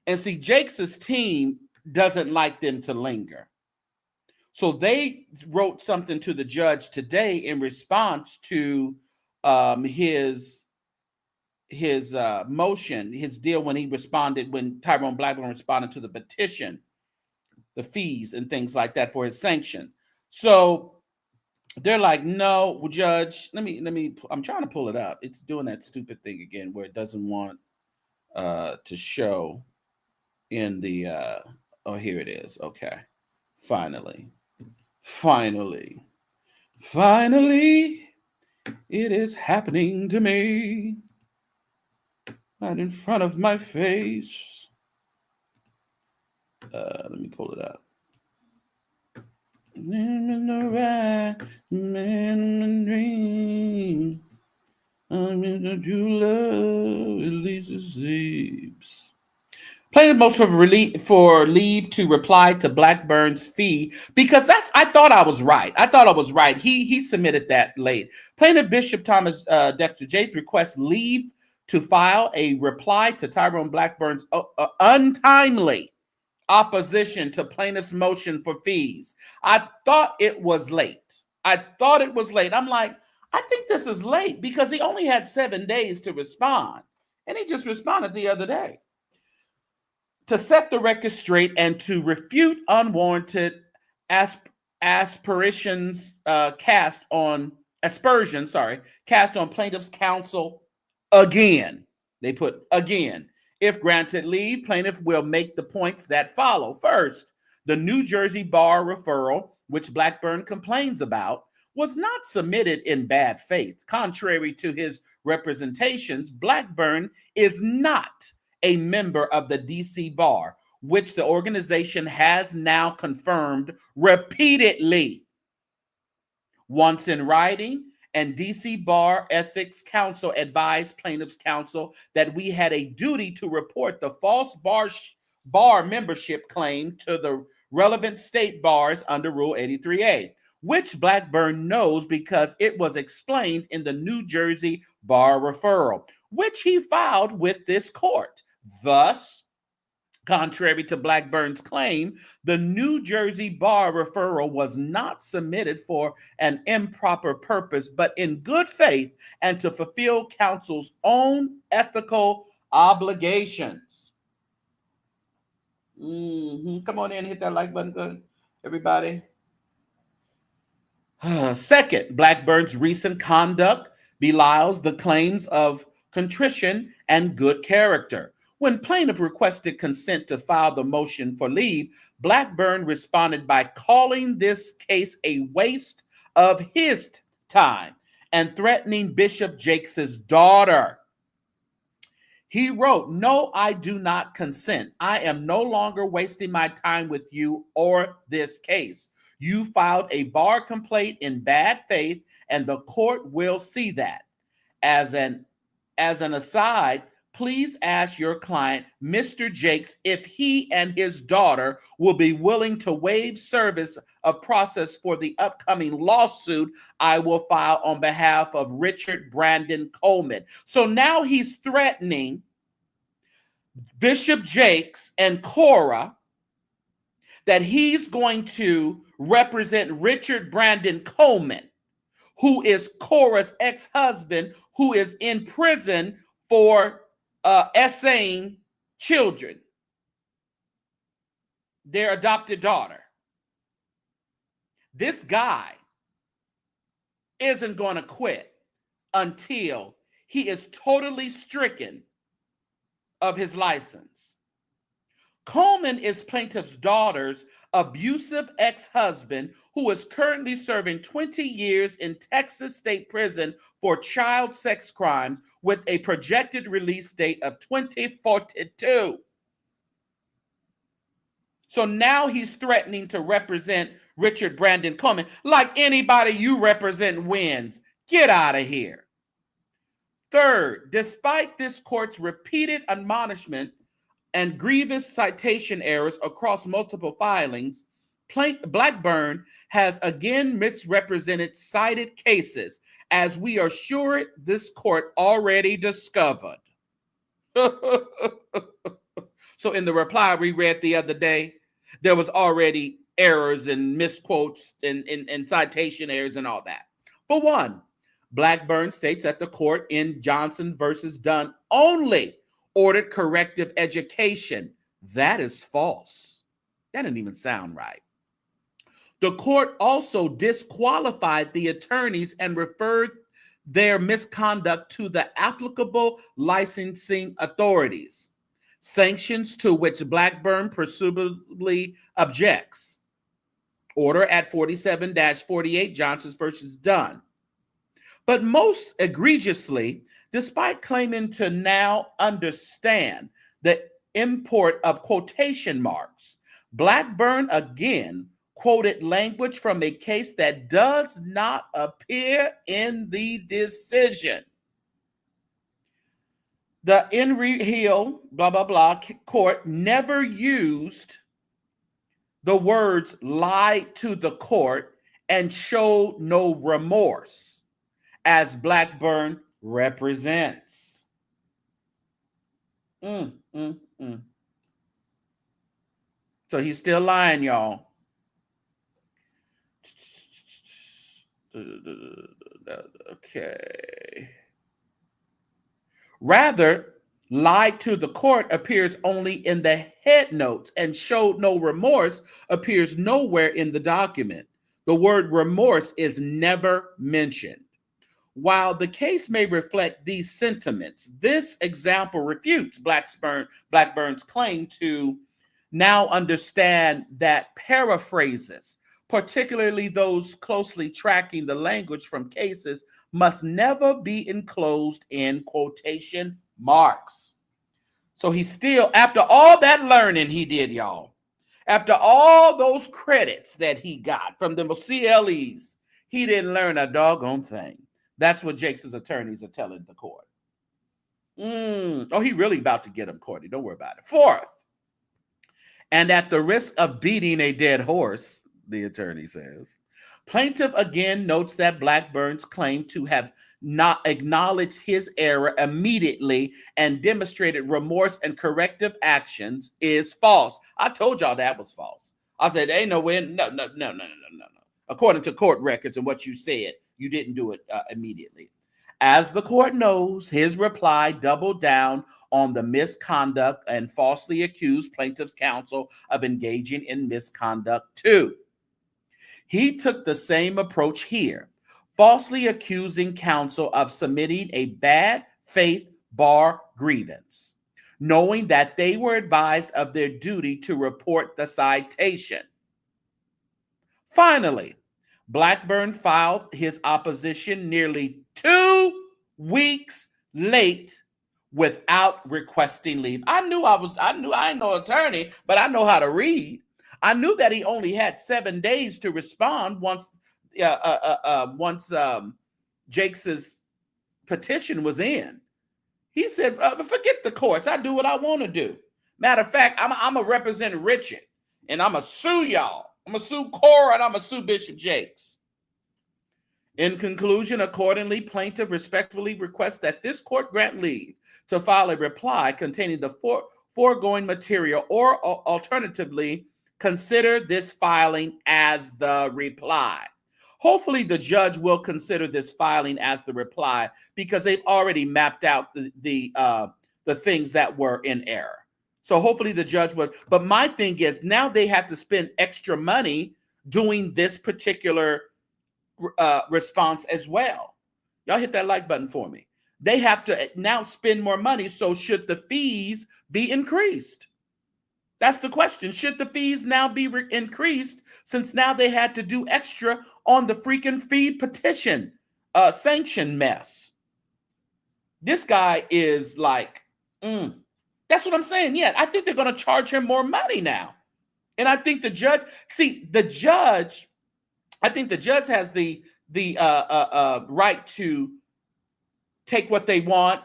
And see, Jake's team doesn't like them to linger. So they wrote something to the judge today in response to his motion, his deal when Tyrone Blackburn responded to the petition, the fees and things like that for his sanction. So they're like, no, judge, I'm trying to pull it up. It's doing that stupid thing again where it doesn't want to show in the oh, here it is. Okay. Finally, it is happening to me right in front of my face. Let me pull it up. Plaintiff motion for leave to reply to Blackburn's fee, because I thought I was right. He submitted that late. Plaintiff Bishop Thomas Dexter Jakes requests leave to file a reply to Tyrone Blackburn's untimely opposition to plaintiff's motion for fees. I thought it was late. I'm like, I think this is late because he only had 7 days to respond, and he just responded the other day. To set the record straight and to refute unwarranted aspersions cast on plaintiff's counsel again. They put again. If granted leave, plaintiff will make the points that follow. First, the New Jersey bar referral, which Blackburn complains about, was not submitted in bad faith. Contrary to his representations, Blackburn is not a member of the DC bar, which the organization has now confirmed repeatedly. Once in writing, and DC Bar Ethics Council advised plaintiff's counsel that we had a duty to report the false bar membership claim to the relevant state bars under Rule 83A, which Blackburn knows because it was explained in the New Jersey bar referral, which he filed with this court. Thus, contrary to Blackburn's claim, the New Jersey bar referral was not submitted for an improper purpose, but in good faith and to fulfill counsel's own ethical obligations. Come on in, hit that like button, everybody. Second, Blackburn's recent conduct belies the claims of contrition and good character. When plaintiff requested consent to file the motion for leave, Blackburn responded by calling this case a waste of his time and threatening Bishop Jakes' daughter. He wrote, "No, I do not consent. I am no longer wasting my time with you or this case. You filed a bar complaint in bad faith, and the court will see that. As an aside, please ask your client, Mr. Jakes, if he and his daughter will be willing to waive service of process for the upcoming lawsuit I will file on behalf of Richard Brandon Coleman." So now he's threatening Bishop Jakes and Cora that he's going to represent Richard Brandon Coleman, who is Cora's ex-husband, who is in prison for essaying children, their adopted daughter. This guy isn't going to quit until he is totally stricken of his license. Coleman is plaintiff's daughter's abusive ex-husband who is currently serving 20 years in Texas State Prison for child sex crimes with a projected release date of 2042. So now he's threatening to represent Richard Brandon Coleman. Like anybody you represent wins. Get out of here. Third, despite this court's repeated admonishment and grievous citation errors across multiple filings, Blackburn has again misrepresented cited cases, as we are sure this court already discovered. So in the reply we read the other day, there was already errors and misquotes and citation errors and all that. For one, Blackburn states that the court in Johnson versus Dunn only ordered corrective education. That is false. That didn't even sound right. The court also disqualified the attorneys and referred their misconduct to the applicable licensing authorities, sanctions to which Blackburn presumably objects. Order at 47-48 Johnson versus Dunn. But most egregiously, despite claiming to now understand the import of quotation marks, Blackburn again quoted language from a case that does not appear in the decision. The Henry Hill, blah, blah, blah, court never used the words lied to the court and showed no remorse, as Blackburn represents. So he's still lying, y'all. Okay. Rather, lied to the court appears only in the head notes, and showed no remorse appears nowhere in the document. The word remorse is never mentioned. While the case may reflect these sentiments, this example refutes Blackburn's claim to now understand that paraphrases, particularly those closely tracking the language from cases, must never be enclosed in quotation marks. So he still, after all that learning he did, y'all, after all those credits that he got from the CLEs, he didn't learn a doggone thing. That's what Jake's attorneys are telling the court. Oh, he really about to get him, Courtney. Don't worry about it. Fourth, and at the risk of beating a dead horse, the attorney says, plaintiff again notes that Blackburn's claim to have not acknowledged his error immediately and demonstrated remorse and corrective actions is false. I told y'all that was false. I said, ain't no way. No. According to court records and what you said, you didn't do it immediately. As the court knows, his reply doubled down on the misconduct and falsely accused plaintiff's counsel of engaging in misconduct too. He took the same approach here, falsely accusing counsel of submitting a bad faith bar grievance, knowing that they were advised of their duty to report the citation. Finally, Blackburn filed his opposition nearly 2 weeks late without requesting leave. I ain't no attorney, but I know how to read. I knew that he only had 7 days to respond once Jake's petition was in. He said, forget the courts. I do what I want to do. Matter of fact, I'm going to represent Richard, and I'm going to sue y'all. I'm going to sue Cora, and I'm going to sue Bishop Jakes. In conclusion, accordingly, plaintiff respectfully requests that this court grant leave to file a reply containing the foregoing material, or alternatively, consider this filing as the reply. Hopefully, the judge will consider this filing as the reply because they've already mapped out the things that were in error. So hopefully the judge would. But my thing is, now they have to spend extra money doing this particular response as well. Y'all hit that like button for me. They have to now spend more money. So should the fees be increased? That's the question. Should the fees now be increased since now they had to do extra on the freaking fee petition sanction mess? This guy is like, that's what I'm saying. Yeah, I think they're going to charge him more money now. And I think the judge, I think the judge has the right to take what they want,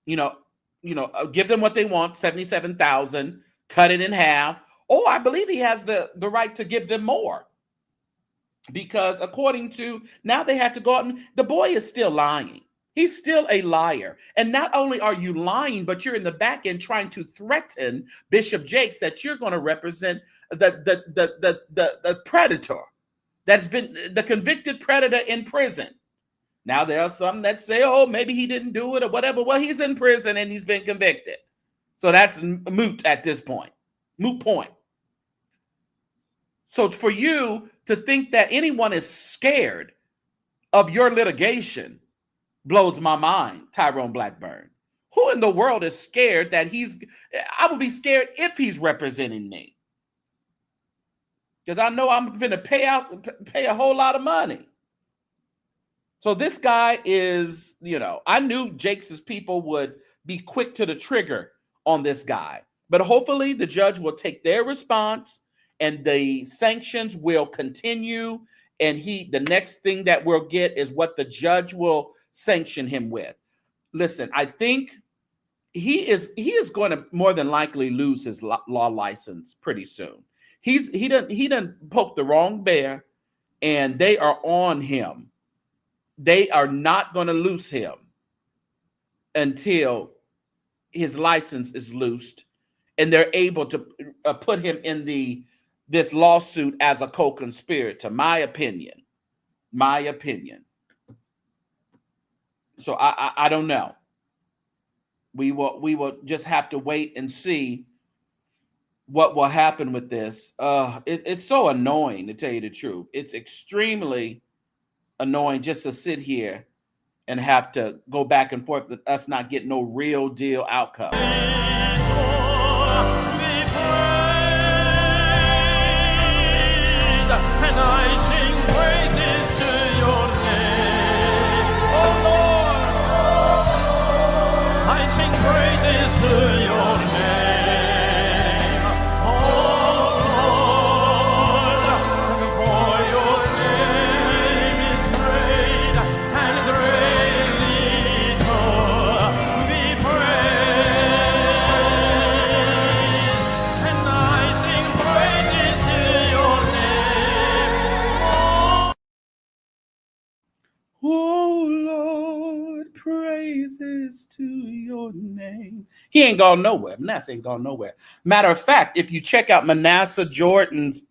give them what they want, $77,000, cut it in half. Oh, I believe he has the right to give them more. Because according to, now they have to go out and, the boy is still lying. He's still a liar. And not only are you lying, but you're in the back end trying to threaten Bishop Jakes that you're going to represent the predator that's been the convicted predator in prison. Now there are some that say, oh, maybe he didn't do it or whatever. Well, he's in prison and he's been convicted. So that's moot at this point. Moot point. So for you to think that anyone is scared of your litigation blows my mind, Tyrone Blackburn. Who in the world is scared that I would be scared if he's representing me. Because I know I'm going to pay a whole lot of money. So this guy is, I knew Jakes' people would be quick to the trigger on this guy. But hopefully the judge will take their response and the sanctions will continue. And the next thing that we'll get is what the judge will sanction him with. Listen, I think he is going to more than likely lose his law license pretty soon. He done poked the wrong bear, and they are on him. They are not going to loose him until his license is loosed, and they're able to put him in this lawsuit as a co-conspirator. My opinion. So I don't know. We will just have to wait and see what will happen with this. It's so annoying, to tell you the truth. It's extremely annoying just to sit here and have to go back and forth with us not getting no real deal outcome. And I sing praises to your name. Oh Lord, I sing praises to your name. Oh Lord, for your name is great and greatly to be praised. And I sing praises to your name. Oh Lord, praises to your name. He ain't gone nowhere. Manasseh ain't gone nowhere. Matter of fact, if you check out Manasseh Jordan's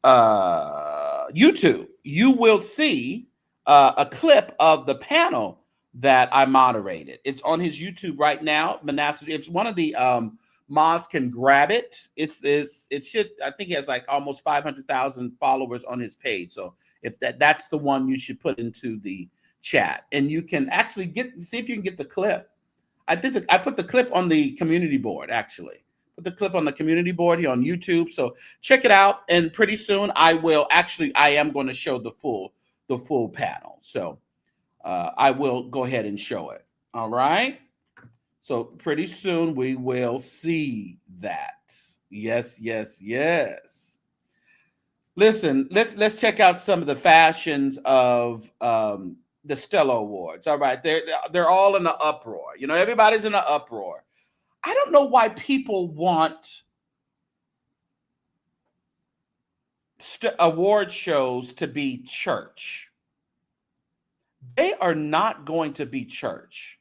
YouTube, you will see a clip of the panel that I moderated. It's on his YouTube right now. Manasseh, if one of the mods can grab it, it should. I think he has like almost 500,000 followers on his page. So if that's the one, you should put into the chat, and you can actually see if you can get the clip. I put the clip on the community board, actually. Put the clip on the community board here on YouTube. So check it out, and pretty soon I am going to show the full panel. So I will go ahead and show it. All right. So pretty soon we will see that. Yes. Listen, let's check out some of the fashions of the Stella Awards. All right, they're all in an uproar. Everybody's in an uproar. I don't know why people want award shows to be church. They are not going to be church.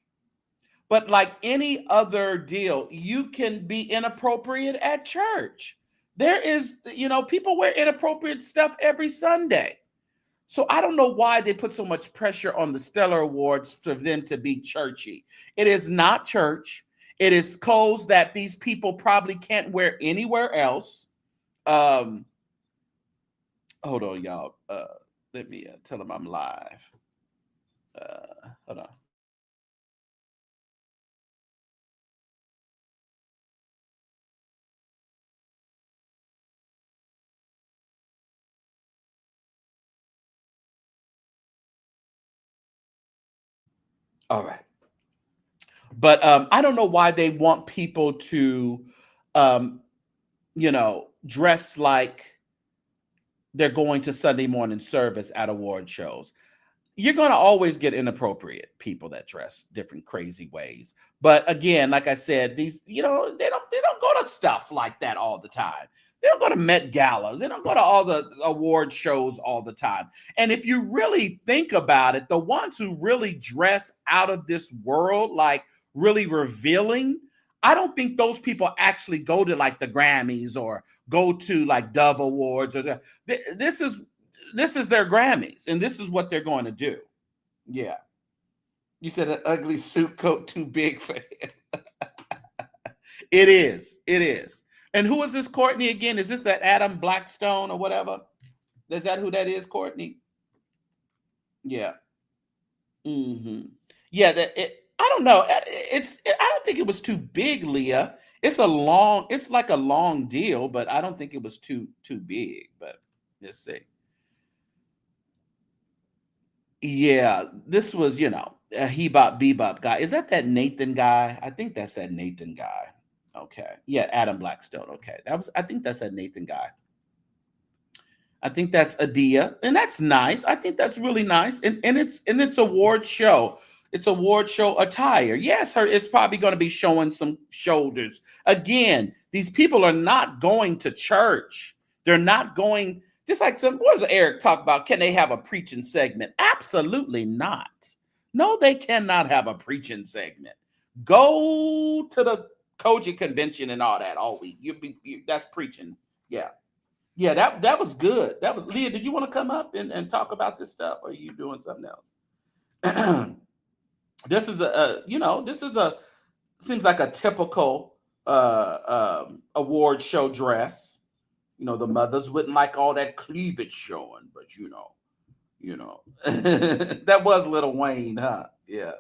But like any other deal, you can be inappropriate at church. There is, people wear inappropriate stuff every Sunday. So I don't know why they put so much pressure on the Stellar Awards for them to be churchy. It is not church. It is clothes that these people probably can't wear anywhere else. Hold on, y'all. Let me tell them I'm live. Hold on. All right. But I don't know why they want people to, dress like they're going to Sunday morning service at award shows. You're going to always get inappropriate people that dress different crazy ways. But again, like I said, these, they don't go to stuff like that all the time. They don't go to Met Galas. They don't go to all the award shows all the time. And if you really think about it, the ones who really dress out of this world, like really revealing, I don't think those people actually go to like the Grammys or go to like Dove Awards. Or this is their Grammys, and this is what they're going to do. Yeah. You said an ugly suit coat too big for him. It is. It is. And who is this Courtney again? Is this that Adam Blackstone or whatever? Is that who that is, Courtney? Yeah. Mm-hmm. Yeah. I don't know. I don't think it was too big, Leah. It's like a long deal, but I don't think it was too big. But let's see. Yeah, this was, a He-Bop Bebop guy. Is that Nathan guy? I think that's that Nathan guy. Okay. Yeah, Adam Blackstone. Okay. I think that's that Nathan guy. I think that's Adia, and that's nice. I think that's really nice. And it's award show. It's award show attire. Yes, it's probably going to be showing some shoulders. Again, these people are not going to church. They're not going, just like what does Eric talk about? Can they have a preaching segment? Absolutely not. No, they cannot have a preaching segment. Go to the Koji convention and all that all week. That's preaching. Yeah. Yeah, that was good. That was Leah. Did you want to come up and talk about this stuff, or are you doing something else? This is seems like a typical award show dress. The mothers wouldn't like all that cleavage showing, but that was Lil Wayne, huh? Yeah.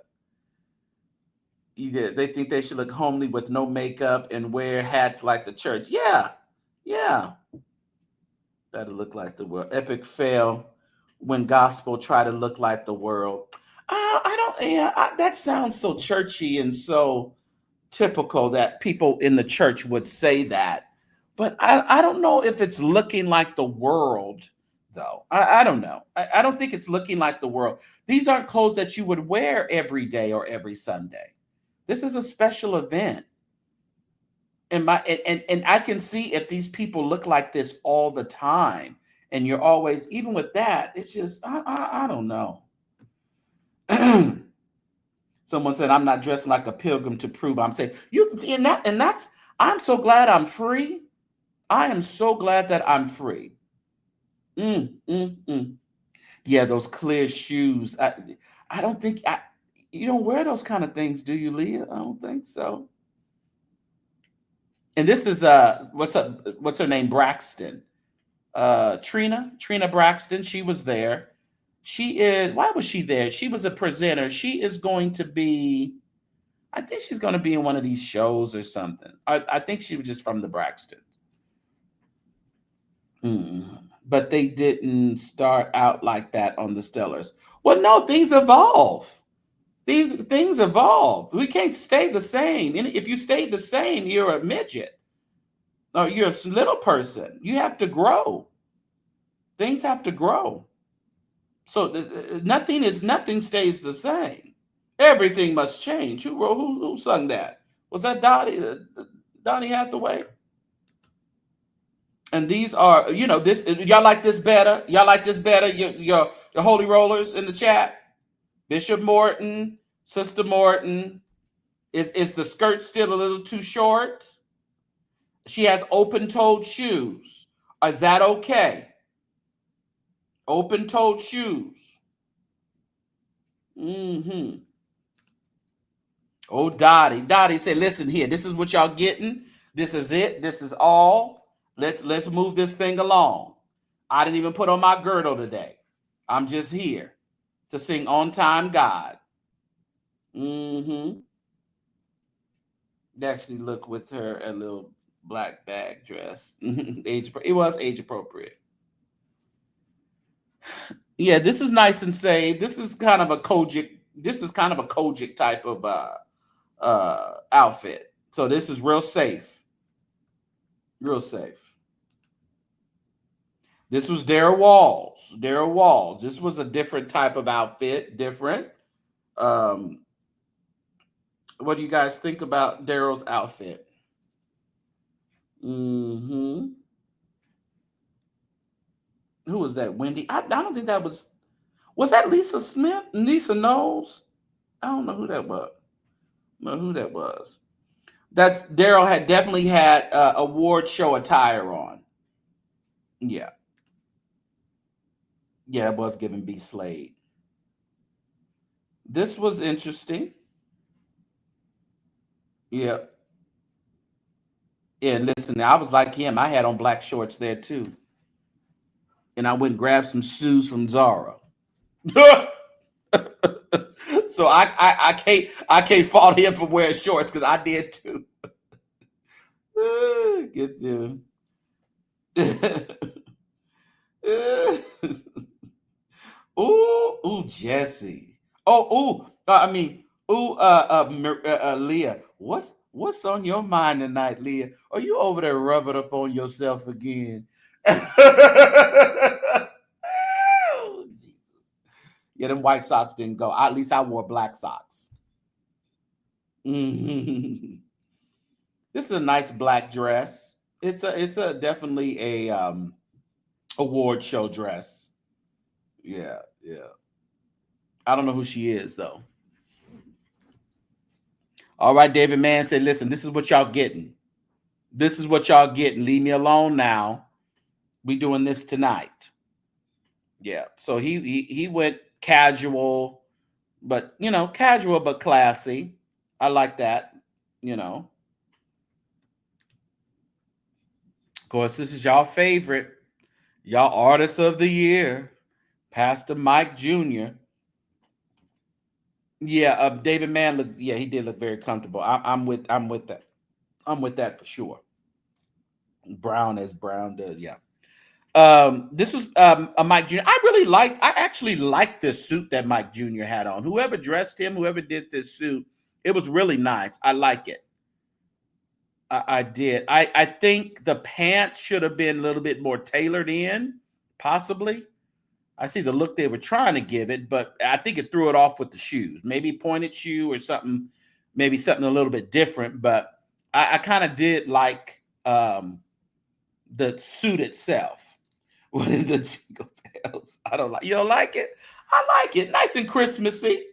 They think they should look homely with no makeup and wear hats like the church. Yeah. That'll look like the world. Epic fail when gospel try to look like the world. That sounds so churchy and so typical that people in the church would say that. But I don't know if it's looking like the world, though. I don't know. I don't think it's looking like the world. These aren't clothes that you would wear every day or every Sunday. This is a special event. And I can see if these people look like this all the time, and you're always, even with that, it's just, I don't know. Someone said, I'm not dressed like a pilgrim to prove I'm safe. I'm so glad I'm free. I am so glad that I'm free. Yeah, those clear shoes. I don't think, you don't wear those kind of things, do you, Leah? I don't think so. And this is what's her name? Braxton. Trina Braxton. She was there. Why was she there? She was a presenter. She is going to be, I think she's going to be in one of these shows or something. I think she was just from the Braxtons. But they didn't start out like that on the Stellars. Well, no, things evolve. These things evolve. We can't stay the same. And if you stay the same, you're a midget. Or you're a little person. You have to grow. Things have to grow. So nothing stays the same. Everything must change. Who sung that? Was that Donnie Hathaway? And these are, this. Y'all like this better? Y'all like this better? Your holy rollers in the chat. Bishop Morton, Sister Morton. Is the skirt still a little too short? She has open-toed shoes. Is that okay? Open-toed shoes. Oh, Dottie said, listen here. This is what y'all getting. This is it. This is all. Let's move this thing along. I didn't even put on my girdle today. I'm just here to sing On Time God. They actually look with her a little black bag dress. It was age appropriate. Yeah, this is nice and safe. This is kind of a Kojic type of outfit. So this is real safe. Real safe. This was Darryl Walls. This was a different type of outfit. Different. What do you guys think about Daryl's outfit? Who was that? Wendy? I don't think that was that Lisa Smith? Lisa Knowles? I don't know who that was. That's Daryl had definitely had award show attire on. Yeah. Yeah, it was giving B Slade. This was interesting. Yeah. Yeah, listen, I was like him. I had on black shorts there too. And I went and grabbed some shoes from Zara. So I can't fault him for wearing shorts because I did too. Get you. Ooh, Jesse. Leah. What's on your mind tonight, Leah? Are you over there rubbing up on yourself again? Yeah, them white socks didn't go. At least I wore black socks. Mm-hmm. This is a nice black dress. It's a definitely a award show dress. Yeah. I don't know who she is though. All right, David Mann said, listen, this is what y'all getting. Leave me alone now. We doing this tonight. Yeah. So he went casual, but casual but classy. I like that, Of course, this is y'all favorite, y'all artist of the year, Pastor Mike Jr. Yeah, David Mann looked. Yeah, he did look very comfortable. I'm with that. I'm with that for sure. Brown does. Yeah. This was a Mike Jr. I actually like this suit that Mike Jr. had on. Whoever dressed him, whoever did this suit, it was really nice. I like it. I did. I think the pants should have been a little bit more tailored in, possibly. I see the look they were trying to give it, but I think it threw it off with the shoes. Maybe pointed shoe or something, maybe something a little bit different. But I kind of did like the suit itself. What is the jingle bells? I don't like. You don't like it? I like it. Nice and Christmassy.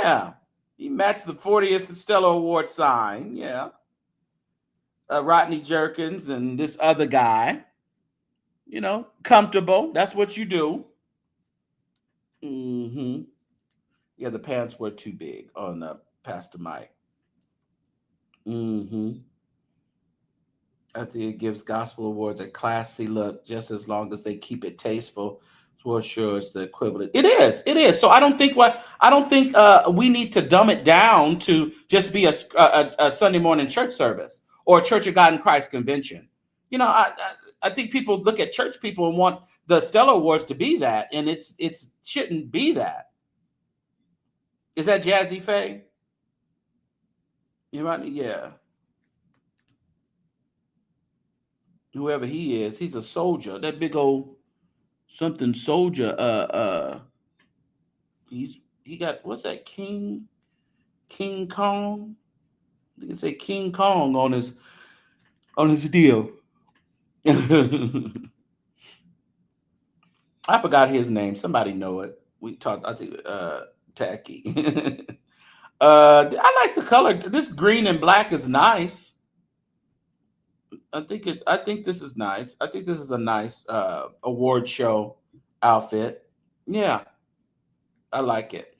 Yeah. He matched the 40th Stellar Award sign. Yeah. Rodney Jerkins and this other guy. Comfortable. That's what you do. Mm-hmm. Yeah, the pants were too big on Pastor Mike. Mm-hmm. I think it gives gospel awards a classy look, just as long as they keep it tasteful. For sure, it's the equivalent. It is. So I don't think we need to dumb it down to just be a Sunday morning church service or a Church of God in Christ convention. I think people look at church people and want the Stellar Awards to be that, and it shouldn't be that. Is that Jazzy Faye? You right? Yeah. Whoever he is, he's a soldier. That big old something soldier. He got, what's that? King Kong. You can say King Kong on his deal. I forgot his name. Somebody know it. We talked. I think Tacky. I like the color. This green and black is nice. I think this is nice. I think this is a nice award show outfit. Yeah, I like it.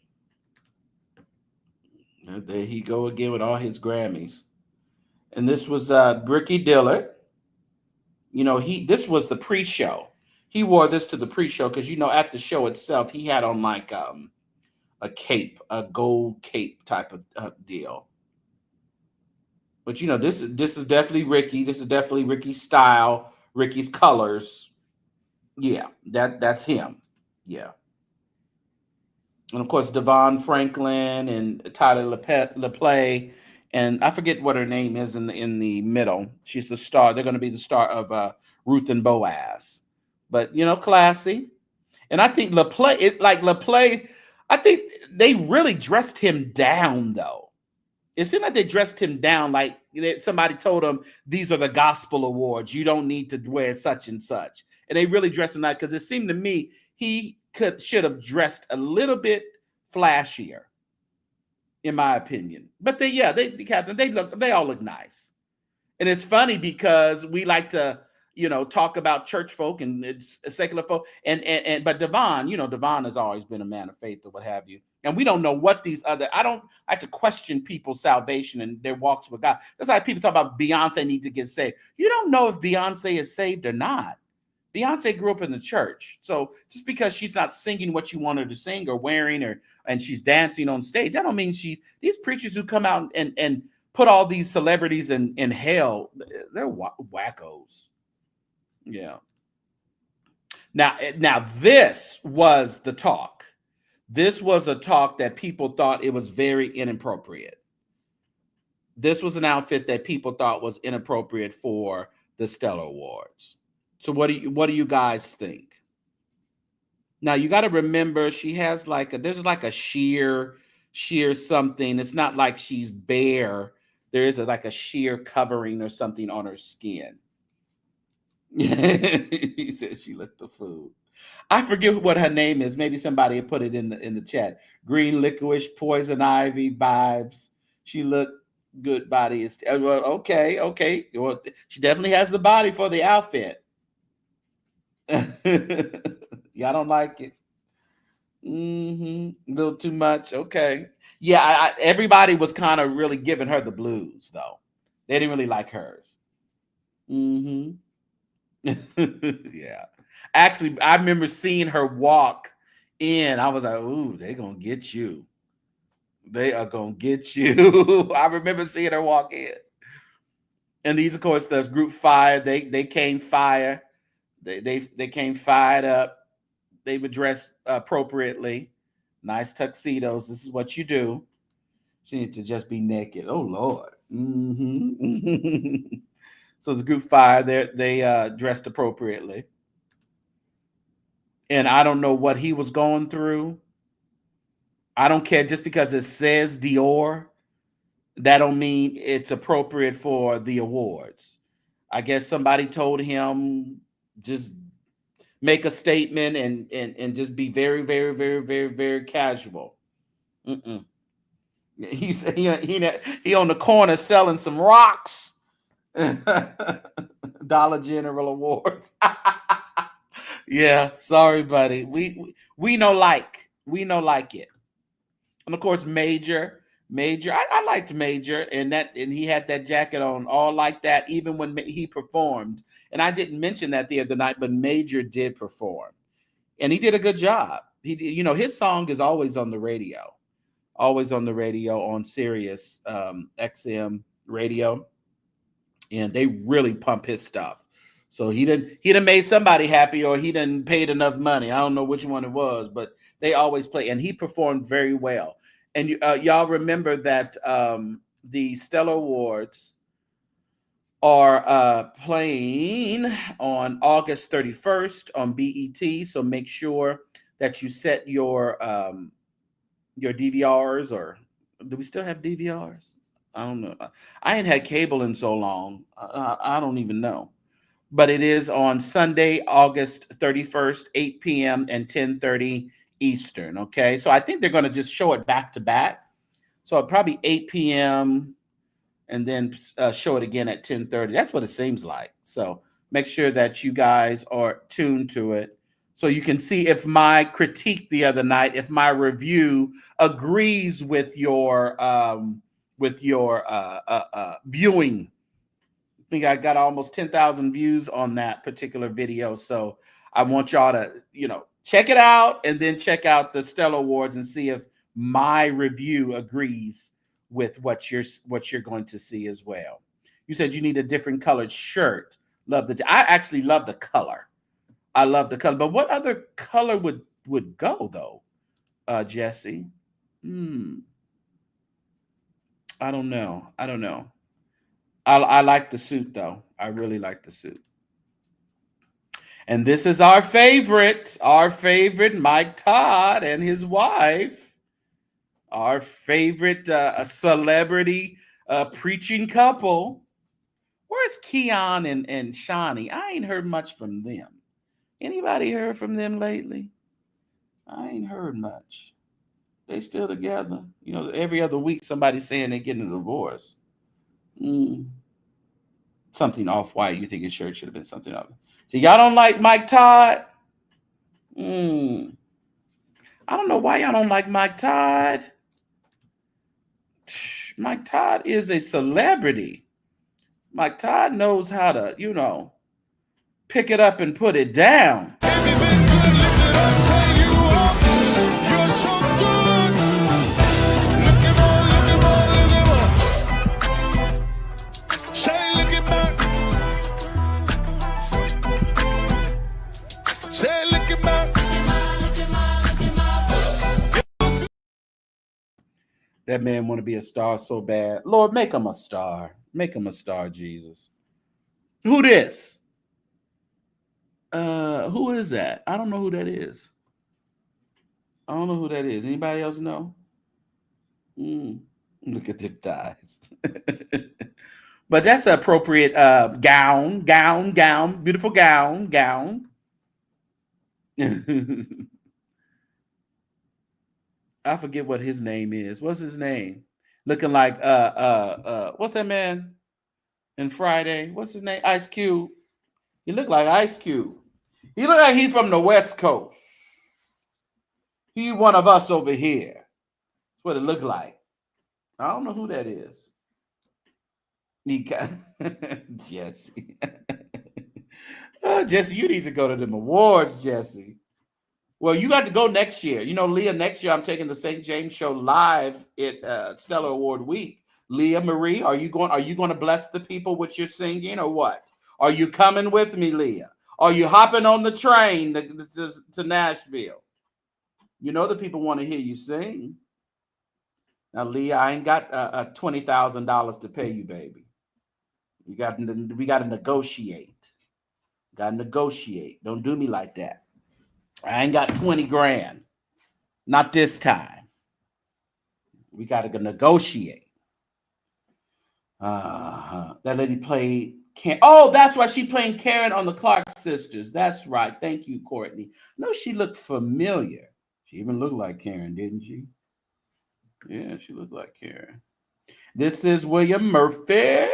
And there he go again with all his Grammys. And this was Ricky Dillard. This was the pre-show. He wore this to the pre-show because at the show itself he had on like a cape, a gold cape type of deal. But this is definitely Ricky. This is definitely Ricky's style, Ricky's colors. Yeah, that's him. Yeah. And of course, Devon Franklin and Tyler LaPlay, and I forget what her name is in the middle. She's the star. They're going to be the star of Ruth and Boaz. But classy. And I think LaPlay, I think they really dressed him down though. It seemed like they dressed him down like somebody told him, these are the gospel awards. You don't need to wear such and such. and they really dressed him nice because it seemed to me he should have dressed a little bit flashier, in my opinion. But they all look nice. And it's funny because we like to, talk about church folk and secular folk, but Devon, Devon has always been a man of faith or what have you. And we don't know what I don't like to question people's salvation and their walks with God. That's like people talk about Beyonce need to get saved. You don't know if Beyonce is saved or not. Beyonce grew up in the church. So just because she's not singing what you want her to sing or wearing and she's dancing on stage, that don't mean these preachers who come out and put all these celebrities in hell, they're wackos. Yeah. Now this was the talk. This was a talk that people thought it was very inappropriate. This was an outfit that people thought was inappropriate for the Stellar Awards. So what do you guys think? Now you got to remember she has there's a sheer something. It's not like she's bare. There is a sheer covering or something on her skin. He said she licked the food. I forget what her name is. Maybe somebody put it in the chat. Green licorice, poison ivy vibes. She looked good. Body is well, okay. Well, she definitely has the body for the outfit. Y'all don't like it. A little too much. Okay. Yeah, everybody was kind of really giving her the blues, though. They didn't really like hers. Yeah. Actually, I remember seeing her walk in. I was like, ooh, they're going to get you. They are going to get you. I remember seeing her walk in. And these, of course, the group Fire, they came fire. They came fired up. They were dressed appropriately. Nice tuxedos. This is what you do. She needs to just be naked. Oh, Lord. So the group Fire, they dressed appropriately. And I don't know what he was going through. I don't care. Just because it says Dior, that don't mean it's appropriate for the awards. I guess somebody told him just make a statement and just be very, very, very, very, very casual. He on the corner selling some rocks. Dollar General Awards. Yeah, sorry, buddy. We know like it. And of course, Major. I liked Major, and he had that jacket on all like that, even when he performed. And I didn't mention that the other night, but Major did perform, and he did a good job. He did, his song is always on the radio on Sirius XM radio, and they really pump his stuff. So he done made somebody happy, or he done paid enough money. I don't know which one it was, but they always play, and he performed very well. And y'all remember that the Stellar Awards are playing on August 31st on BET. So make sure that you set your DVRs, or do we still have DVRs? I don't know. I ain't had cable in so long. I don't even know. But it is on Sunday, August 31st, 8 p.m. and 10:30 Eastern. Okay. So I think they're going to just show it back to back. So probably 8 p.m. and then show it again at 10:30. That's what it seems like. So make sure that you guys are tuned to it, so you can see if my critique the other night, if my review agrees with your viewing. I think I got almost 10,000 views on that particular video. So I want y'all to, check it out, and then check out the Stellar Awards and see if my review agrees with what you're going to see as well. You said you need a different colored shirt. I actually love the color. I love the color. But what other color would go though, Jesse? I don't know. I like the suit though. I really like the suit. And this is our favorite Mike Todd and his wife, our favorite celebrity preaching couple. Where's Keon and Shawnee? I ain't heard much from them. Anybody heard from them lately? I ain't heard much. They still together. You know, every other week somebody's saying they're getting a divorce. Something off-white. You think his shirt should have been something else. So y'all don't like Mike Todd? I don't know why y'all don't like Mike Todd. Mike Todd is a celebrity. Mike Todd knows how to, you know, pick it up and put it down. That man want to be a star so bad. Lord, make him a star. Make him a star, Jesus. Who this? Who is that? I don't know who that is. I don't know who that is. Anybody else know? Look at their thighs. But that's an appropriate gown. Beautiful gown. I forget what his name is. What's his name? Looking like what's that man in Friday? What's his name? Ice Cube. He look like Ice Cube. He look like he's from the West Coast. He one of us over here. That's what it looked like. I don't know who that is. He got Jesse. Oh, Jesse, you need to go to them awards, Jesse. Well, you got to go next year. You know, Leah, next year I'm taking the St. James Show live at Stellar Award Week. Leah Marie, are you going to bless the people with your singing or what? Are you coming with me, Leah? Are you hopping on the train to Nashville? You know the people want to hear you sing. Now, Leah, I ain't got $20,000 to pay you, baby. We got to negotiate. Got to negotiate. Don't do me like that. I ain't got 20 grand. Not this time. We got to negotiate. That lady played Oh, that's why she playing Karen on the Clark Sisters. That's right. Thank you, Courtney. No, she looked familiar. She even looked like Karen, didn't she? Yeah, she looked like Karen. This is William Murphy.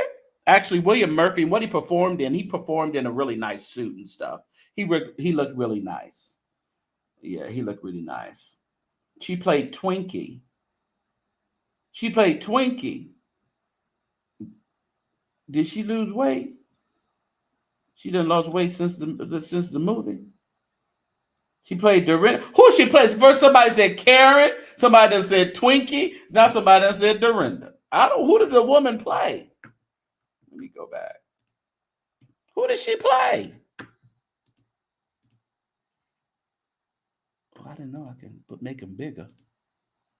Actually, William Murphy, what he performed in a really nice suit and stuff. He looked really nice. Yeah, he looked really nice. She played Twinkie. Did she lose weight? She done lost weight since the movie. She played Dorinda. Who she plays? First somebody said Karen, somebody done said Twinkie, now somebody done said Dorinda. Who did the woman play? Let me go back. Who did she play? Oh, I didn't know I can make them bigger.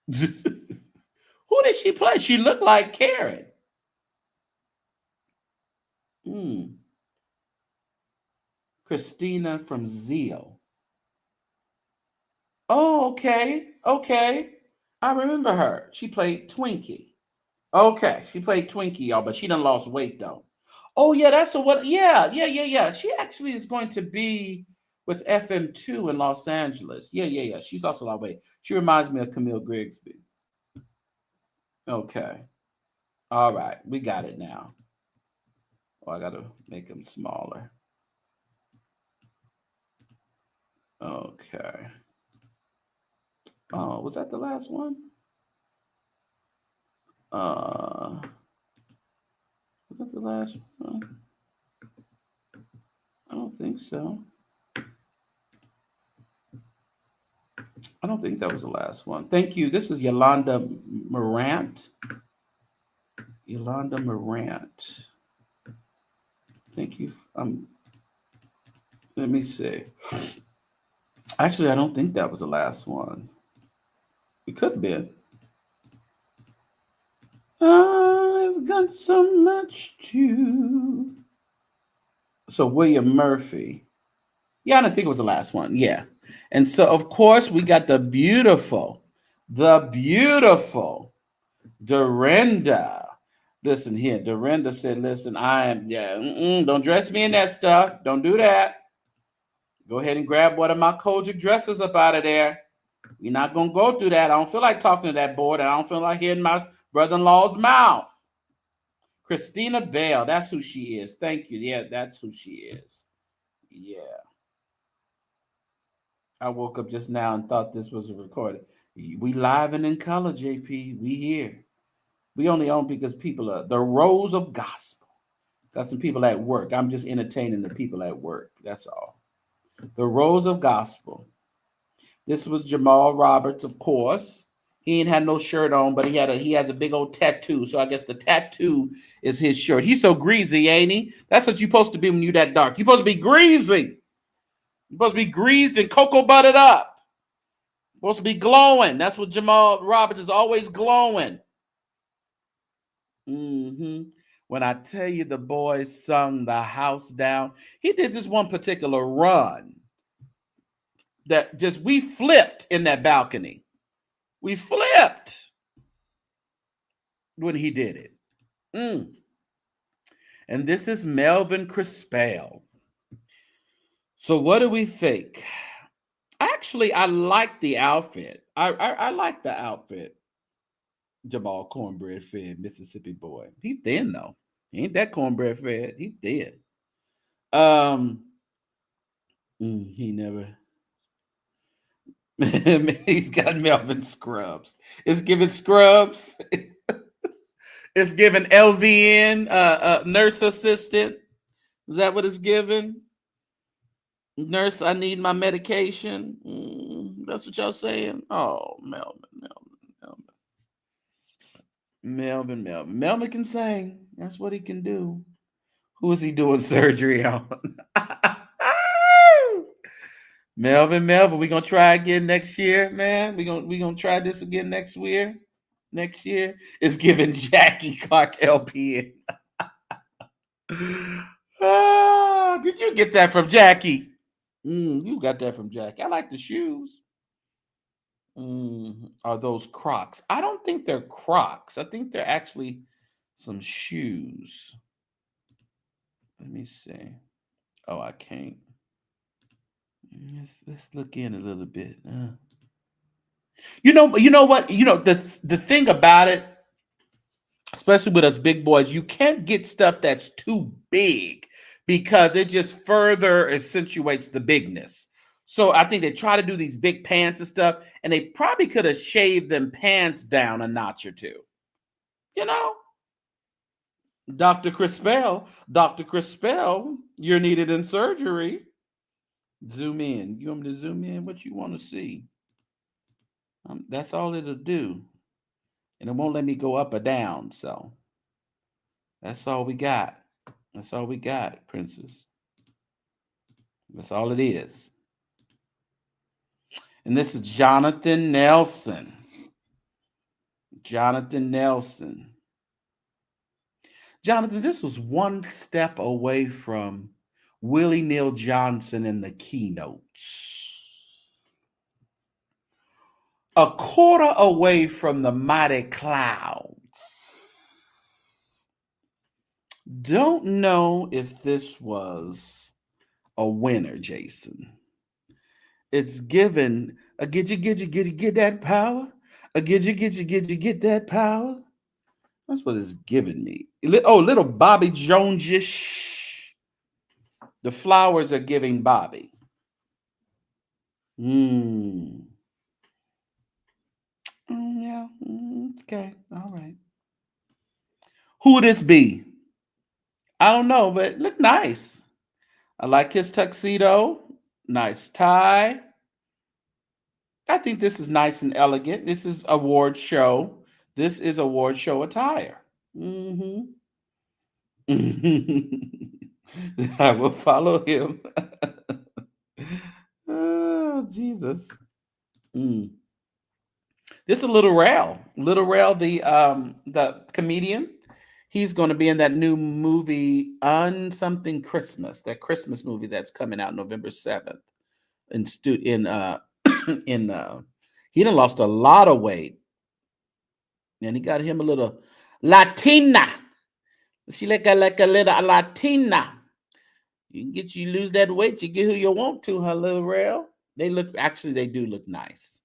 Who did she play? She looked like Karen. Christina from Zelle. Oh, okay. I remember her. She played Twinkie. Okay, she played Twinkie, y'all, but she done lost weight though. Oh yeah, that's what. Yeah. She actually is going to be with FM2 in Los Angeles. Yeah. She's lost a lot of weight. She reminds me of Camille Grigsby. Okay. All right, we got it now. Oh, I gotta make them smaller. Okay. Oh, was that the last one? Was that the last one? I don't think so. I don't think that was the last one. Thank you. This is Yolanda Morant. Thank you. Let me see. Actually, I don't think that was the last one. It could have been. I've got so much to. So William Murphy. Yeah, I don't think it was the last one. Yeah. And so, of course, we got the beautiful Dorinda. Listen here. Dorinda said, listen, don't dress me in that stuff. Don't do that. Go ahead and grab one of my Kojic dresses up out of there. We're not going to go through that. I don't feel like talking to that board, and I don't feel like hearing my brother-in-law's mouth. Christina Bell, that's who she is. Thank you. Yeah, that's who she is. Yeah. I woke up just now and thought this was a recording. We live and in color, JP. We here. We only on because people are the Rose of Gospel. Got some people at work. I'm just entertaining the people at work. That's all. The Rose of Gospel. This was Jamal Roberts, of course. He ain't had no shirt on, but he has a big old tattoo. So I guess the tattoo is his shirt. He's so greasy, ain't he? That's what you're supposed to be when you're that dark. You're supposed to be greasy. You're supposed to be greased and cocoa buttered up. You're supposed to be glowing. That's what Jamal Roberts is, always glowing. When I tell you the boys sung the house down, he did this one particular run that just we flipped in that balcony. We flipped when he did it. And this is Melvin Crispell. So what do we think? Actually, I like the outfit. I like the outfit. Jamal Cornbread Fed, Mississippi boy. He's thin though. He ain't that cornbread fed. He's thin. He never. He's got Melvin Scrubs. It's giving Scrubs. It's giving LVN, nurse assistant. Is that what it's giving? Nurse, I need my medication. That's what y'all saying? Oh, Melvin. Melvin can sing. That's what he can do. Who is he doing surgery on? Melvin, we gonna try again next year, man. We gonna try this again next year. Next year, it's giving Jackie Clark LPN. Did you get that from Jackie? You got that from Jackie. I like the shoes. Are those Crocs? I don't think they're Crocs. I think they're actually some shoes. Let me see. Oh, I can't. Let's look in a little bit. You know what? The thing about it, especially with us big boys, you can't get stuff that's too big because it just further accentuates the bigness. So I think they try to do these big pants and stuff, and they probably could have shaved them pants down a notch or two. You know? Dr. Crispell, you're needed in surgery. Zoom in. You want me to zoom in? What you want to see? That's all it'll do. And it won't let me go up or down. So that's all we got. That's all we got, princess. That's all it is. And this is Jonathan Nelson. Jonathan, this was one step away from Willie Neal Johnson in the keynotes. A quarter away from the mighty clouds. Don't know if this was a winner, Jason. It's given a get that power. A get that power. That's what it's giving me. Oh, little Bobby Jones-ish. The flowers are giving Bobby. Yeah. Okay. All right. Who would this be? I don't know, but look nice. I like his tuxedo. Nice tie. I think this is nice and elegant. This is award show. This is award show attire. I will follow him. Oh, Jesus. This is Little Rail. Little Rail, the comedian. He's going to be in that new movie, Something Christmas, that Christmas movie that's coming out November 7th. He done lost a lot of weight. And he got him a little Latina. She like a little Latina. You can get you lose that weight. You get who you want to, huh, little rail? They do look nice.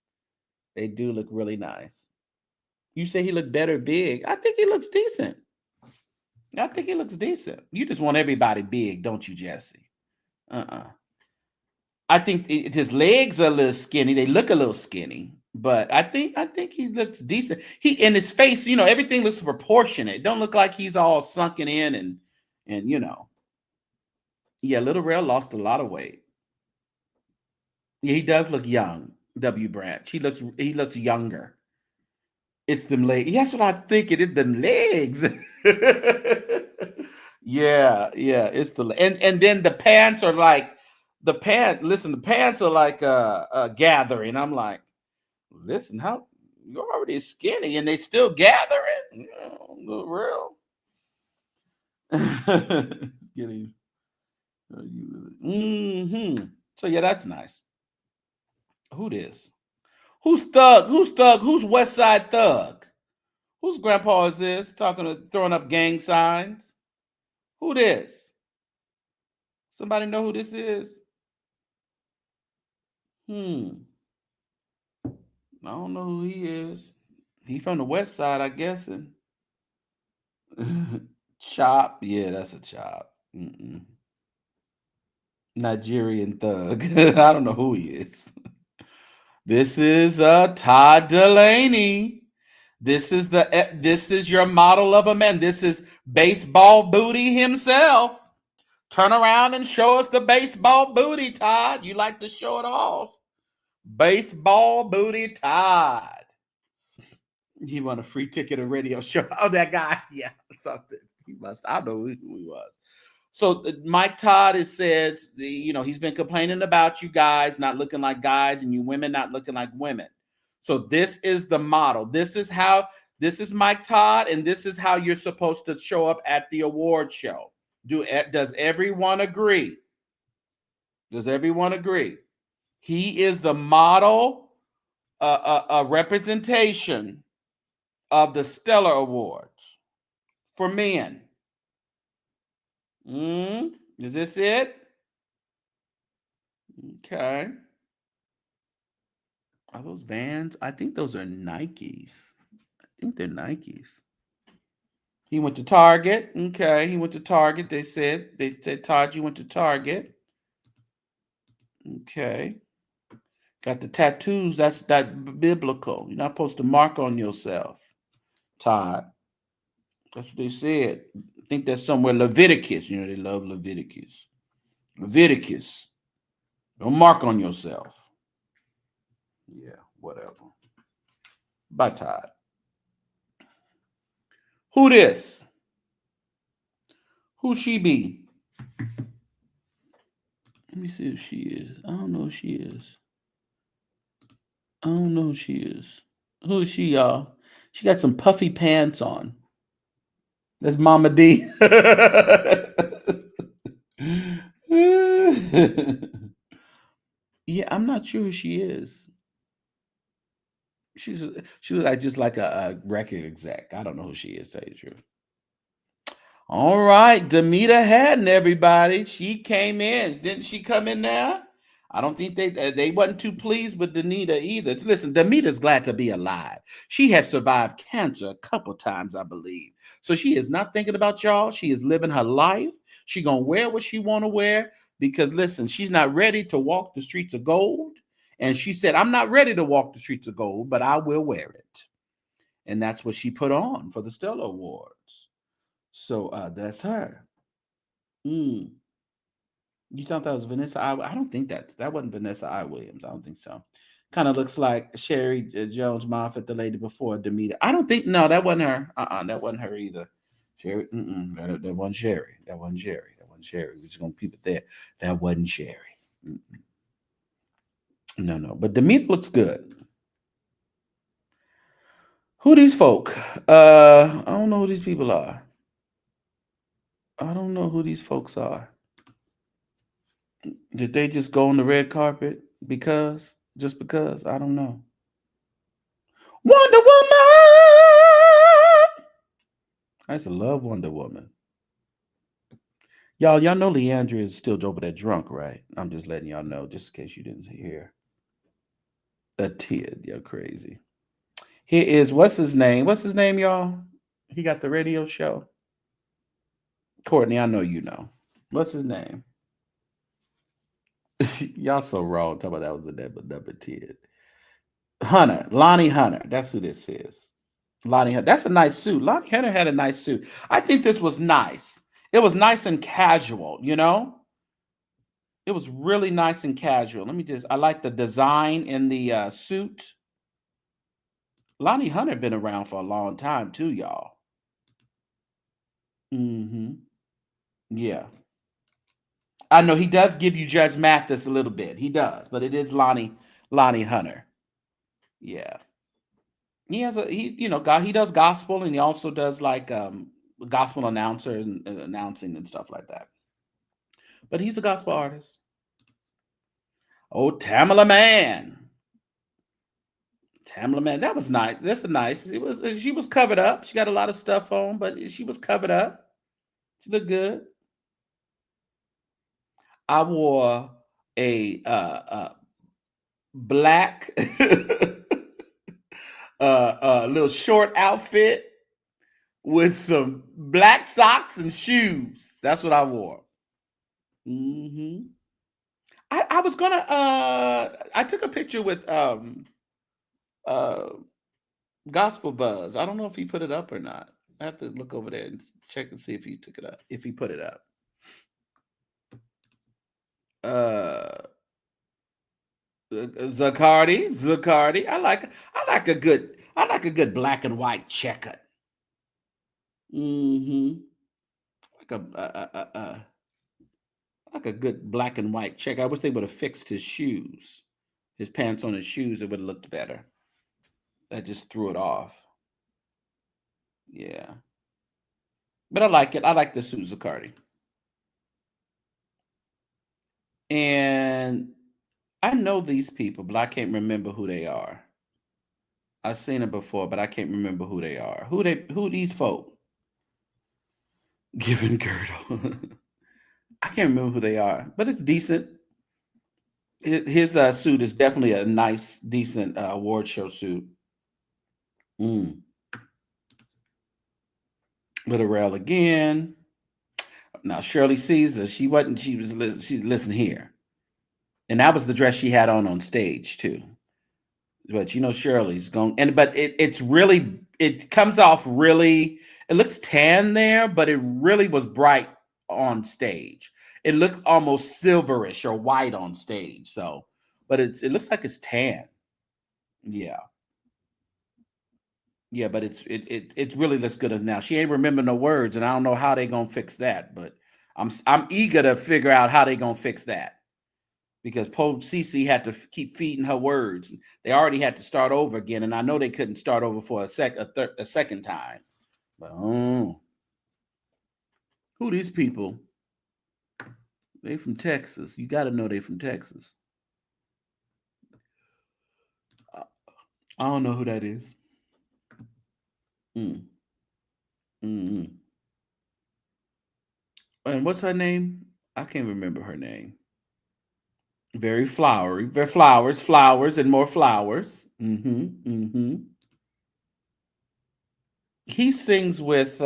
They do look really nice. You say he looked better big. I think he looks decent. You just want everybody big, don't you, Jesse? I think his legs are a little skinny. They look a little skinny, but I think he looks decent. He in his face, everything looks proportionate. It don't look like he's all sunken in and Yeah, Little Rail lost a lot of weight. Yeah, he does look young. W. Branch. He looks younger. It's them legs. That's what I think. It is them legs. Yeah, it's and then the pants are like the pants are like a gathering. I'm like, listen, how you're already skinny and they still gathering? Little real. Getting So yeah, that's nice. Who this? Who's Thug? Who's West Side Thug? Whose grandpa is this? Throwing up gang signs? Who this? Somebody know who this is? I don't know who he is. He from the West Side, I guess. Chop? Yeah, that's a Chop. Nigerian Thug. I don't know who he is. This is Todd Delaney. This is your model of a man. This is baseball booty himself. Turn around and show us the baseball booty, Todd. You like to show it off. Baseball booty, Todd. He won a free ticket to radio show. Oh, that guy. Yeah, something. I don't know who he was. So Mike Todd says, he's been complaining about you guys not looking like guys and you women not looking like women. So this is the model. This is Mike Todd, and this is how you're supposed to show up at the award show. Does everyone agree? Does everyone agree? He is the model representation of the Stellar Awards for men. Is this it? Okay. Are those Vans? I think those are Nikes. I think they're Nikes. He went to Target. Okay, he went to Target. They said, Todd, you went to Target. Okay. Got the tattoos. That's biblical. You're not supposed to mark on yourself, Todd. That's what they said. I think that's somewhere Leviticus. They love Leviticus. Leviticus. Don't mark on yourself. Yeah, whatever. Bye, Todd. Who this? Who she be? Let me see if she is. I don't know who she is. I don't know who she is. Who is she, y'all? She got some puffy pants on. That's Mama D. Yeah, I'm not sure who she is. She looks like just like a record exec. I don't know who she is, to tell you the truth. All right, Demita Haddon, everybody. She came in. Didn't she come in there? I don't think they wasn't too pleased with Demita either. Listen, Demita's glad to be alive. She has survived cancer a couple times, I believe. So she is not thinking about y'all. She is living her life. She gonna wear what she want to wear because, listen, she's not ready to walk the streets of gold. And she said, I'm not ready to walk the streets of gold, but I will wear it. And that's what she put on for the Stellar Awards. So that's her. You thought that was Vanessa I don't think that wasn't Vanessa I. Williams. I don't think so. Kind of looks like Sherry Jones Moffat, the lady before Demita. I don't think, no, that wasn't her. That wasn't her either. Sherry, that wasn't Sherry. That wasn't Sherry. We're just gonna keep it there. That wasn't Sherry. No. But Demita looks good. Who these folk? I don't know who these people are. I don't know who these folks are. Did they just go on the red carpet just because? I don't know. Wonder Woman! I used to love Wonder Woman. Y'all know Leandra is still over there drunk, right? I'm just letting y'all know, just in case you didn't hear. A tid, you're crazy. Here is, what's his name? What's his name, y'all? He got the radio show. Courtney, I know you know. What's his name? Y'all so wrong. Talk about that was the double tid. Hunter, Lonnie Hunter. That's who this is. Lonnie Hunter. That's a nice suit. Lonnie Hunter had a nice suit. I think this was nice. It was nice and casual, you know? It was really nice and casual. I like the design in the suit. Lonnie Hunter been around for a long time too, y'all. Mm-hmm. Yeah. I know he does give you Judge Mathis a little bit. He does, but it is Lonnie Hunter. Yeah. He does gospel, and he also does like gospel announcers and announcing and stuff like that. But he's a gospel artist. Oh, Tamala Man. That was nice. That's a nice. She was covered up. She got a lot of stuff on, but she was covered up. She looked good. I wore a black little short outfit with some black socks and shoes. That's what I wore. Mm-hmm. I was gonna I took a picture with Gospel Buzz. I don't know if he put it up or not. I have to look over there and check and see if he took it up. If he put it up. Zacardi. I like a good black and white checker. Mm-hmm. Like a good black and white checker. I wish they would have fixed his shoes. His pants on his shoes, it would have looked better. That just threw it off. Yeah. But I like it. I like the suit, Zacardi. And I know these people, but I can't remember who they are. I've seen them before, but I can't remember who they are. Who these folk? Giving girdle. I can't remember who they are, but it's decent. His suit is definitely a nice, decent award show suit. Little Rail again. Now Shirley Caesar, she listen here. And that was the dress she had on stage too. But Shirley's going, but it comes off really, it looks tan there, but it really was bright on stage. It looked almost silverish or white on stage. So, but it looks like it's tan. Yeah. Yeah, but it really looks good now. She ain't remember no words, and I don't know how they gonna fix that, but I'm eager to figure out how they gonna fix that. Because Pope Cece had to keep feeding her words. They already had to start over again, and I know they couldn't start over for a second time. But who these people? They from Texas. You got to know they from Texas. I don't know who that is. And what's her name? I can't remember her name. Very flowery. Flowers, and more flowers. He sings with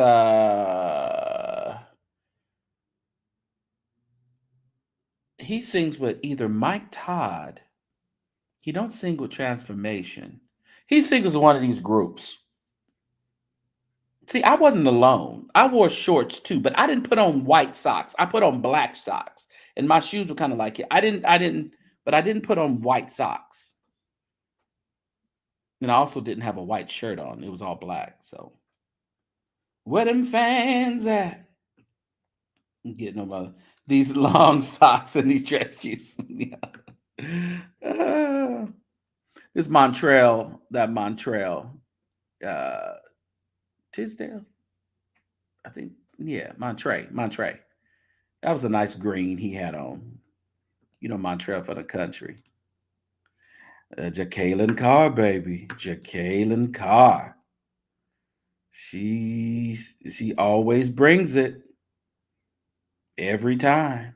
either Mike Todd. He don't sing with Transformation. He sings with one of these groups. See, I wasn't alone. I wore shorts too, but I didn't put on white socks. I put on black socks, and my shoes were kind of like it. I didn't put on white socks. And I also didn't have a white shirt on. It was all black. So, where them fans at? I'm getting over these long socks and these dress shoes. This Montreal, Tisdale, I think. Yeah, Montre. That was a nice green he had on. Montreal for the country. Jacqueline Carr, baby. Jacqueline Carr. She always brings it. Every time.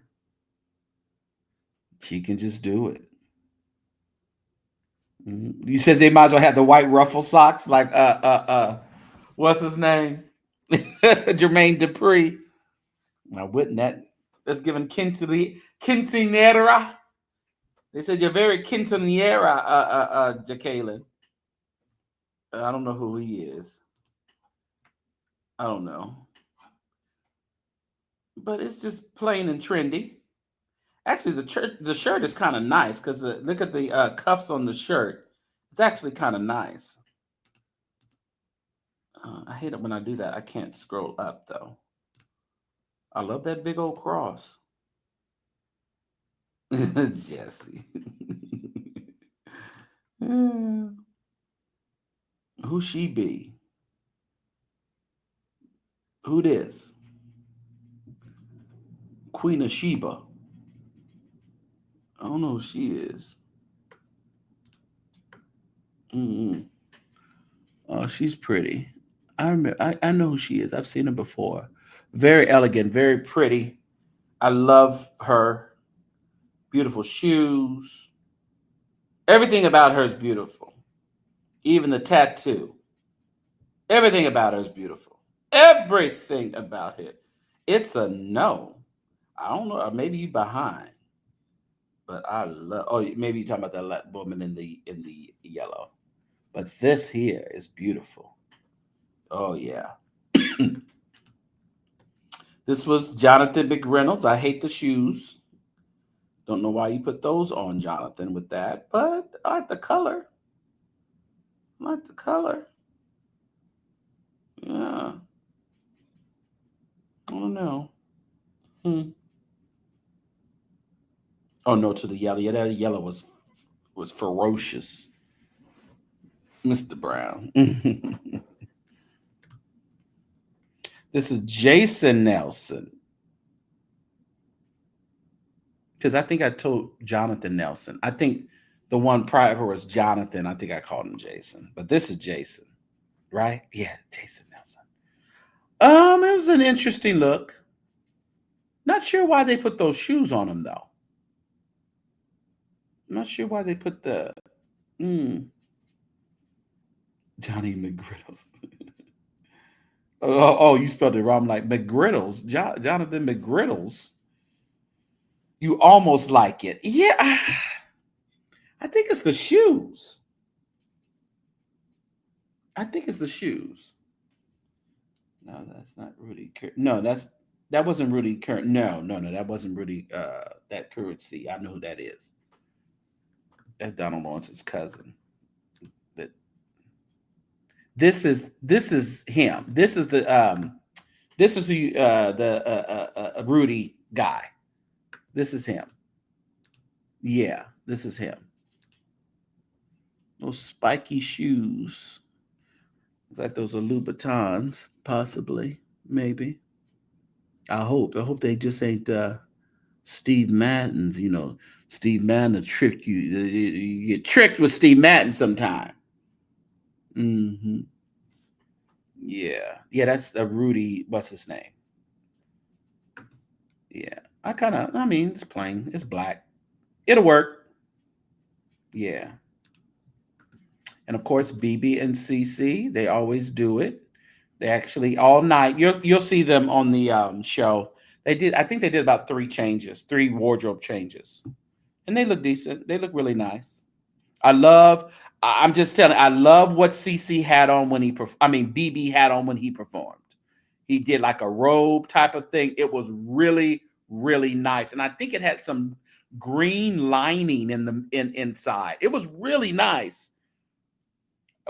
She can just do it. You said they might as well have the white ruffle socks, like what's his name? Jermaine Dupri. Now wouldn't that that's given quinceanera? They said you're very quinceanera, Jacqueline. I don't know who he is. I don't know. But it's just plain and trendy. Actually, the shirt is kind of nice because look at the cuffs on the shirt. It's actually kind of nice. I hate it when I do that. I can't scroll up though. I love that big old cross. Jesse. Who she be? Who this? Queen of Sheba. I don't know who she is. Oh, she's pretty. I remember. I know who she is. I've seen her before. Very elegant, very pretty. I love her. Beautiful shoes. Everything about her is beautiful. Even the tattoo. Everything about her is beautiful. Everything about it. It's a no. I don't know. Or maybe you behind. But I love. Oh, maybe you're talking about that woman in the yellow. But this here is beautiful. Oh yeah. This was Jonathan McReynolds. I hate the shoes. Don't know why you put those on, Jonathan, with that, but I like the color. I like the color. Yeah. I don't know. Oh no, to the yellow. Yeah, that yellow was ferocious. Mr. Brown. This is Jason Nelson. Because I think I told Jonathan Nelson. I think the one prior was Jonathan. I think I called him Jason. But this is Jason, right? Yeah, Jason Nelson. It was an interesting look. Not sure why they put those shoes on him, though. Not sure why they put the Johnny McGriddles. oh, you spelled it wrong. Like McGriddles. Jonathan McGriddles. You almost like it. Yeah. I think it's the shoes. I think it's the shoes. No, that's not Rudy. No, that wasn't Rudy Current. No, that wasn't Rudy. That Currency. I know who that is. That's Donald Lawrence's cousin. But this is him. This is the Rudy guy. This is him. Yeah, this is him. Those spiky shoes. It's like those are Louboutins, possibly, maybe. I hope they just ain't Steve Madden's. You know, Steve Madden will trick you. You get tricked with Steve Madden sometime. Yeah, that's a Rudy. What's his name? Yeah, I mean, it's plain. It's black. It'll work. Yeah. And of course, BB and CC, they always do it. They actually all night. You'll see them on the show. I think they did about 3 wardrobe changes, and they look decent. They look really nice. I'm just telling. I love what CC had on when BB had on when he performed. He did like a robe type of thing. It was really, really nice, and I think it had some green lining inside. It was really nice.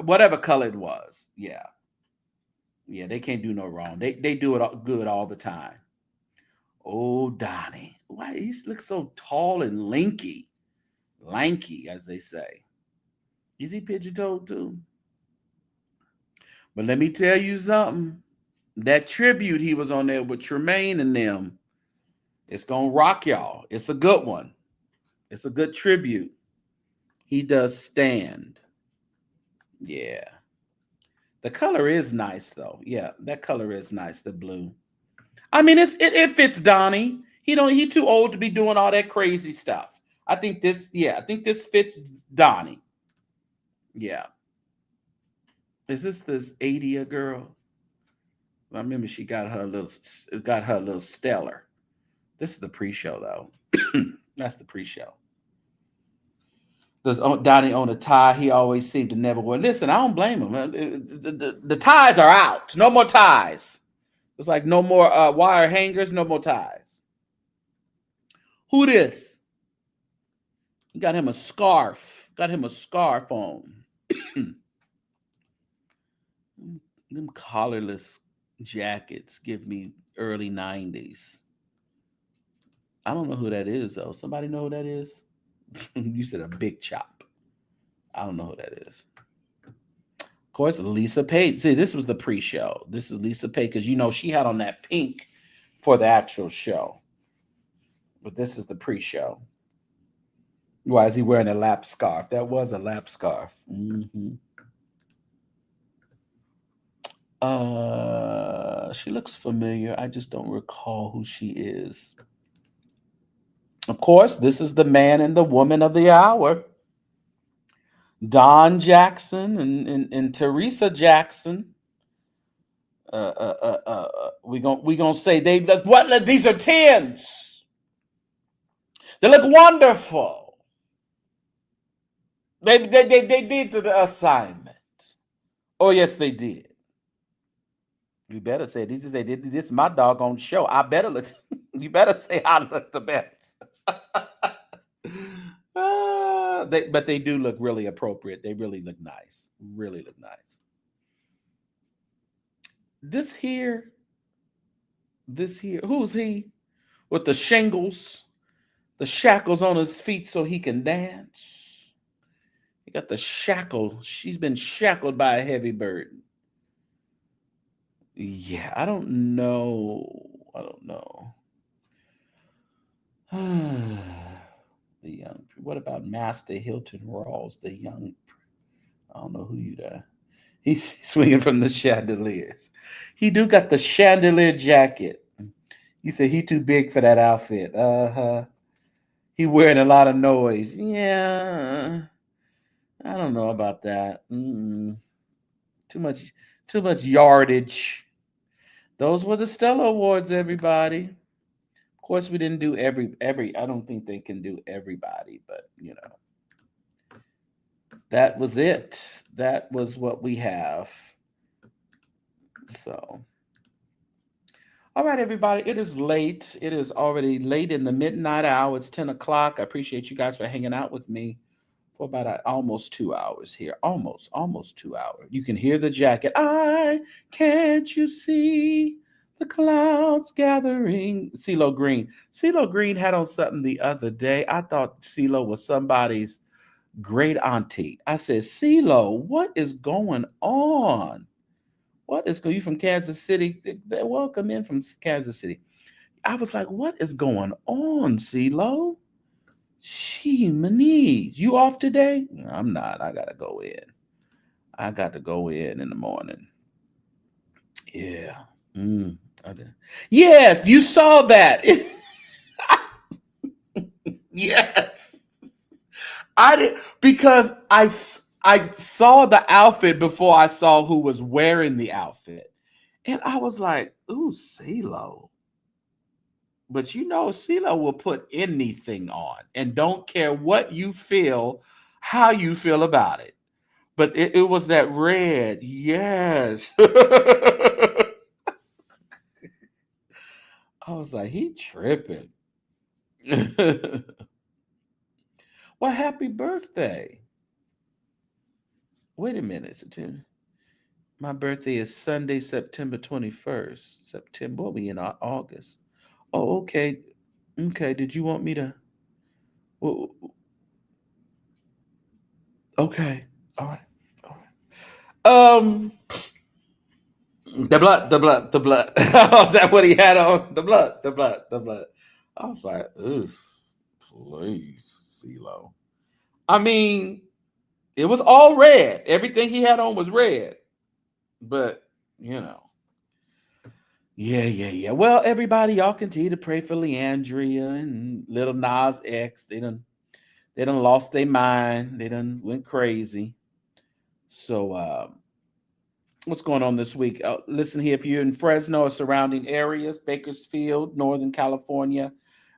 Whatever color it was, yeah, they can't do no wrong. They do it good all the time. Oh, Donnie, why he looks so tall and lanky, as they say. Is he pigeon-toed too? But let me tell you something. That tribute he was on there with Tremaine and them, it's gonna rock y'all. It's a good one. It's a good tribute. He does stand. Yeah. The color is nice, though. Yeah, that color is nice, the blue. I mean, it fits Donnie. He too old to be doing all that crazy stuff. I think this fits Donnie. Yeah. Is this Adia girl? I remember she got her little stellar. This is the pre-show though. That's the pre-show. Does Donnie own a tie? He always seemed to never wear. Listen, I don't blame him. The ties are out. No more ties. It's like no more wire hangers. No more ties. Who this? He got him a scarf. Got him a scarf on. Them collarless jackets give me early 90s. I don't know who that is, though. Somebody know who that is? You said a big chop. I don't know who that is. Of course, Lisa Page. See, this was the pre-show. This is Lisa Page because, she had on that pink for the actual show. But this is the pre-show. Why is he wearing a lap scarf? That was a lap scarf. Mm-hmm. She looks familiar. I just don't recall who she is. Of course, this is the man and the woman of the hour. Don Jackson and Teresa Jackson. We gonna say they look what? These are 10s. They look wonderful. They did the assignment. Oh yes, they did. You better say this is my doggone show. I better look. You better say I look the best. But they do look really appropriate. They really look nice. Really look nice. This here, who's he? With the shingles, the shackles on his feet so he can dance. He got the shackle. She's been shackled by a heavy burden. Yeah, I don't know. The young. What about Master Hilton Rawls? The young. I don't know who you are. He's swinging from the chandeliers. He do got the chandelier jacket. You said he too big for that outfit. He wearing a lot of noise. Yeah. I don't know about that. Too much yardage. Those were the Stella Awards, everybody. Of course, we didn't do every. I don't think they can do everybody, but that was it. That was what we have. So, all right, everybody. It is late. It is already late in the midnight hour. It's 10 o'clock. I appreciate you guys for hanging out with me for about almost 2 hours here. Almost 2 hours. You can hear the jacket. Can't you see the clouds gathering? CeeLo Green. CeeLo Green had on something the other day. I thought CeeLo was somebody's great auntie. I said, CeeLo, what is going on? You from Kansas City? Welcome in from Kansas City. I was like, what is going on, CeeLo? Gee, Manise, you off today? No, I'm not. I gotta go in. I got to go in the morning. Yeah. Yes, you saw that. Yes. I did, because I saw the outfit before I saw who was wearing the outfit. And I was like, ooh, CeeLo. But CeeLo will put anything on and don't care what you feel, how you feel about it. But it was that red. Yes. I was like, he tripping. Well, happy birthday. Wait a minute. My birthday is Sunday, September 21st. September, we'll be in August. Oh, okay. Okay, did you want me to? Okay. All right. The blood. Is that what he had on? The blood. I was like, oof, please, CeeLo. I mean, it was all red. Everything he had on was red. But, Yeah. Well, everybody, y'all continue to pray for Leandria and little Nas X. They done lost their mind. They done went crazy. So what's going on this week? Listen here, if you're in Fresno or surrounding areas, Bakersfield, Northern California,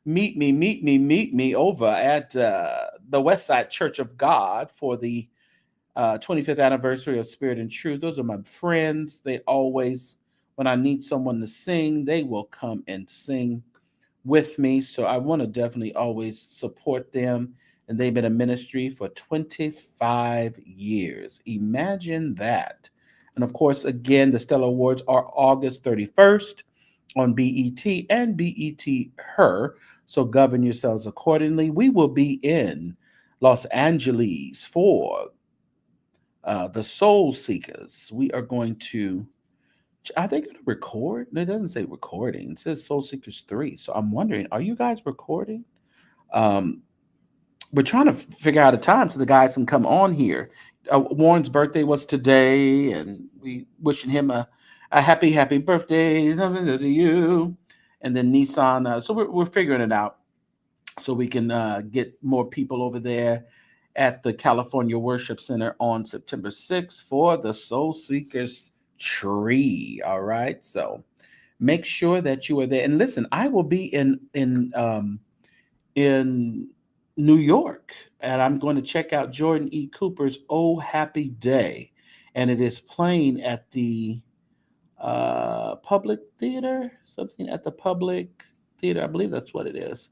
meet me over at the Westside Church of God for the 25th anniversary of Spirit and Truth. Those are my friends. They always, when I need someone to sing, they will come and sing with me. So I want to definitely always support them. And they've been a ministry for 25 years. Imagine that. And of course, again, the Stellar Awards are August 31st on BET and BET Her. So govern yourselves accordingly. We will be in Los Angeles for the Soul Seekers. We are going to, are they going to record? It doesn't say recording. It says Soul Seekers 3. So I'm wondering, are you guys recording? We're trying to figure out a time so the guys can come on here. Warren's birthday was today, and we wishing him a happy birthday to you. And then Nissan. So we're figuring it out so we can get more people over there at the California Worship Center on September 6th for the Soul Seekers Tree. All right. So make sure that you are there. And listen, I will be in New York, and I'm going to check out Jordan E. Cooper's Oh Happy Day. And it is playing at the Public Theater, something at the Public Theater. I believe that's what it is.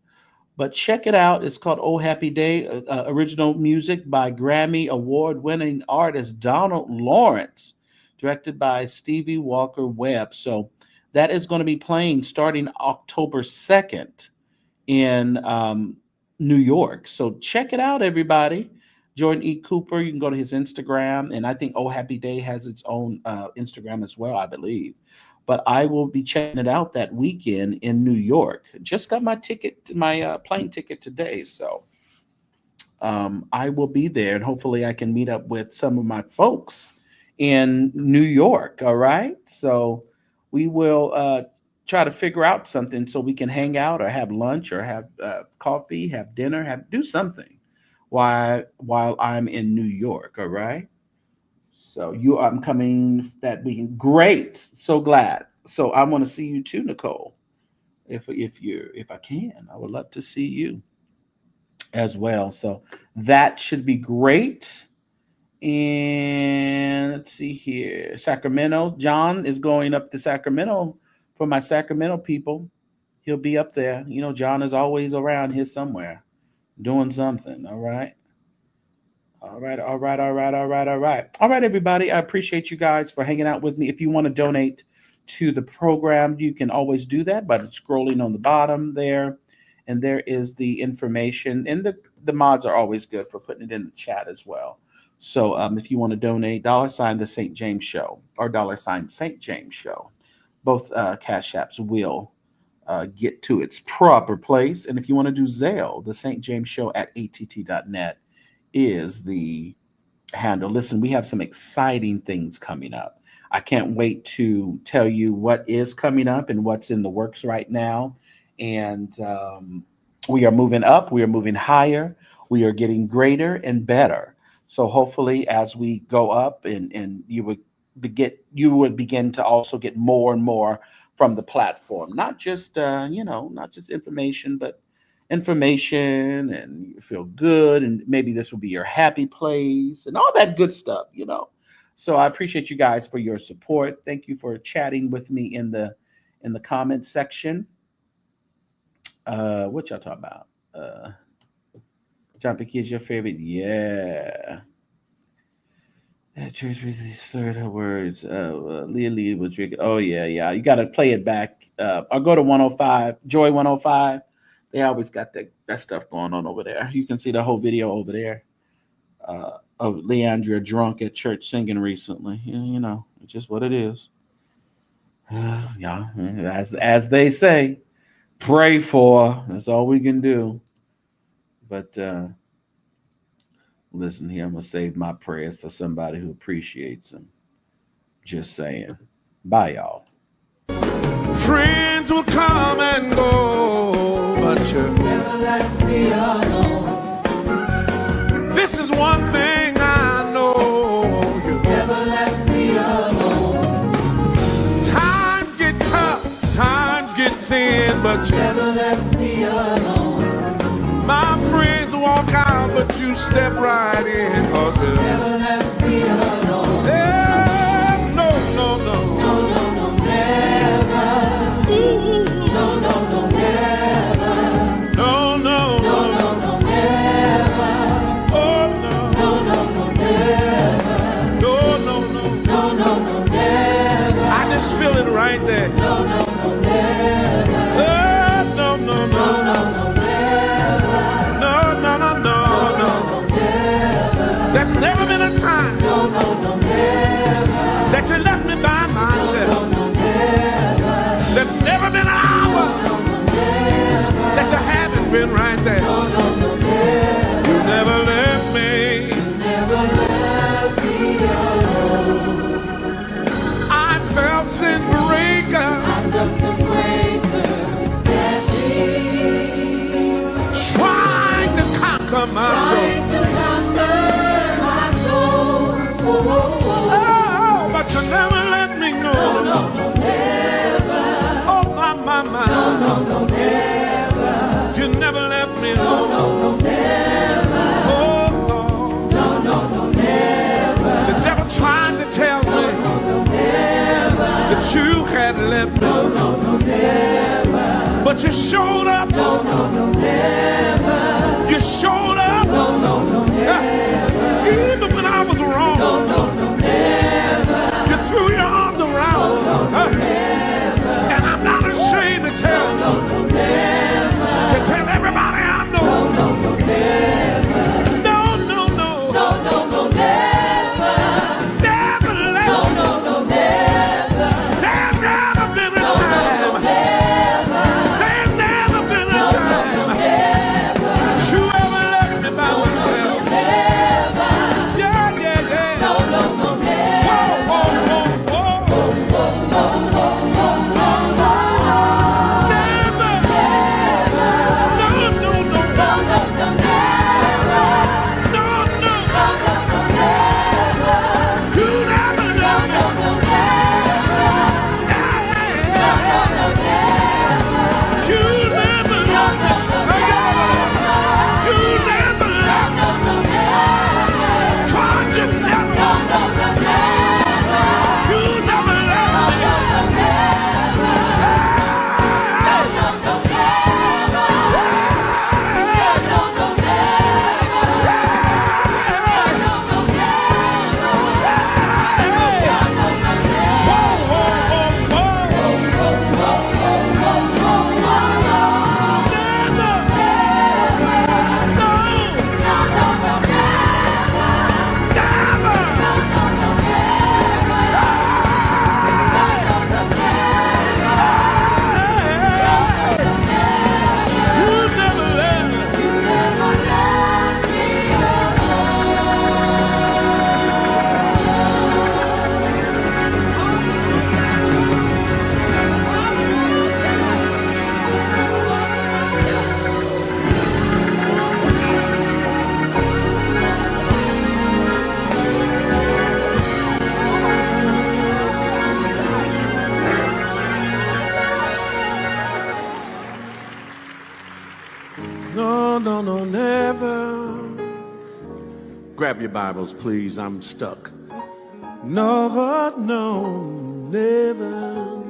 But check it out. It's called Oh Happy Day, original music by Grammy Award-winning artist Donald Lawrence, directed by Stevie Walker Webb. So that is going to be playing starting October 2nd in New York. So check it out, everybody. Jordan E. Cooper, you can go to his Instagram, and I think Oh Happy Day has its own Instagram as well, I believe. But I will be checking it out that weekend in New York. Just got my ticket, my plane ticket today. So I will be there, and hopefully I can meet up with some of my folks in New York. All right. So we will try to figure out something so we can hang out or have lunch or have coffee, have dinner, do something while I'm in New York. All right. So I'm coming that weekend. Great. So glad. So I want to see you too, Nicole. If I can, I would love to see you as well. So that should be great. And let's see here. Sacramento. John is going up to Sacramento for my Sacramento people. He'll be up there. You know, John is always around here somewhere doing something. All right. All right, everybody. I appreciate you guys for hanging out with me. If you want to donate to the program, you can always do that by scrolling on the bottom there. And there is the information. And the mods are always good for putting it in the chat as well. So if you want to donate, $, the St. James Show or $, St. James Show. Both Cash Apps will get to its proper place. And if you want to do Zelle, the St. James Show at att.net. is the handle. Listen, we have some exciting things coming up. I can't wait to tell you what is coming up and what's in the works right now. And we are moving up. We are moving higher. We are getting greater and better. So hopefully as we go up and you would begin to also get more and more from the platform, not just, not just information, but information, and you feel good, and maybe this will be your happy place and all that good stuff, So I appreciate you guys for your support. Thank you for chatting with me in the comment section. What y'all talking about? John Piquet is your favorite? Yeah. That church really slurred her words. Leah was drinking. Oh yeah. You got to play it back. I'll go to 105, Joy 105. They always got that stuff going on over there. You can see the whole video over there of Leandria drunk at church singing recently. It's just what it is. Yeah, as they say, pray for. That's all we can do. But listen here, I'm going to save my prayers for somebody who appreciates them. Just saying. Bye, y'all. Friends will come and go, but you never let me alone. This is one thing I know. You never let me alone. Times get tough, times get thin, but you never let me alone. My friends walk out, but you step right in, 'cause you never let me alone. Yeah, no, no, no. No, no, no, never. Ooh. No, no, no, never. No, no, no, no, no, never. Oh, no. No, no, no, never. No, no, no. No, no, no, never. I just feel it right there. No, no, no, never. No, no, no. No, no, no, never. No, no, no, no, no. There's never been a time that you left me by myself. There's never been an hour that you haven't been right there. You never left me. I felt sin breaker. Trying to conquer my soul. Oh, but you never let me know. No, no, never. Oh, my, my, my. No, no, no, never. You never left me No, alone. no, no, never. Oh, Lord. No, no, no, never. The devil tried to tell me that you had left me. No, no, no, never. But you showed up. No, no, no, never. You showed up. No, no, no, never. Even when I was wrong. No, no, no, never. You threw your arms around. No, no, never. And I'm not ashamed to tell. No, no, never. To tell everybody I know. No, no, no, never. No, no, no. No, no, no, never. Never left. No, no, no, never. There's never been a time. Never. There's never been a time. Never. You ever left me by myself. Never. Yeah, yeah, yeah. No, no, no, never. Whoa, whoa, whoa, whoa. Never. No, no, no. No, no, no, never. No, no. No, no, no, never. You never No, left no, me. no, never. No, no, no, never. You never left me. You never left me. No, no, never. Cause you never. No, no, no, never. You never left me. No, no, never. No, no, no, never. No, no, No, no, no, never. Grab your Bibles, please. I'm stuck. No, no, never.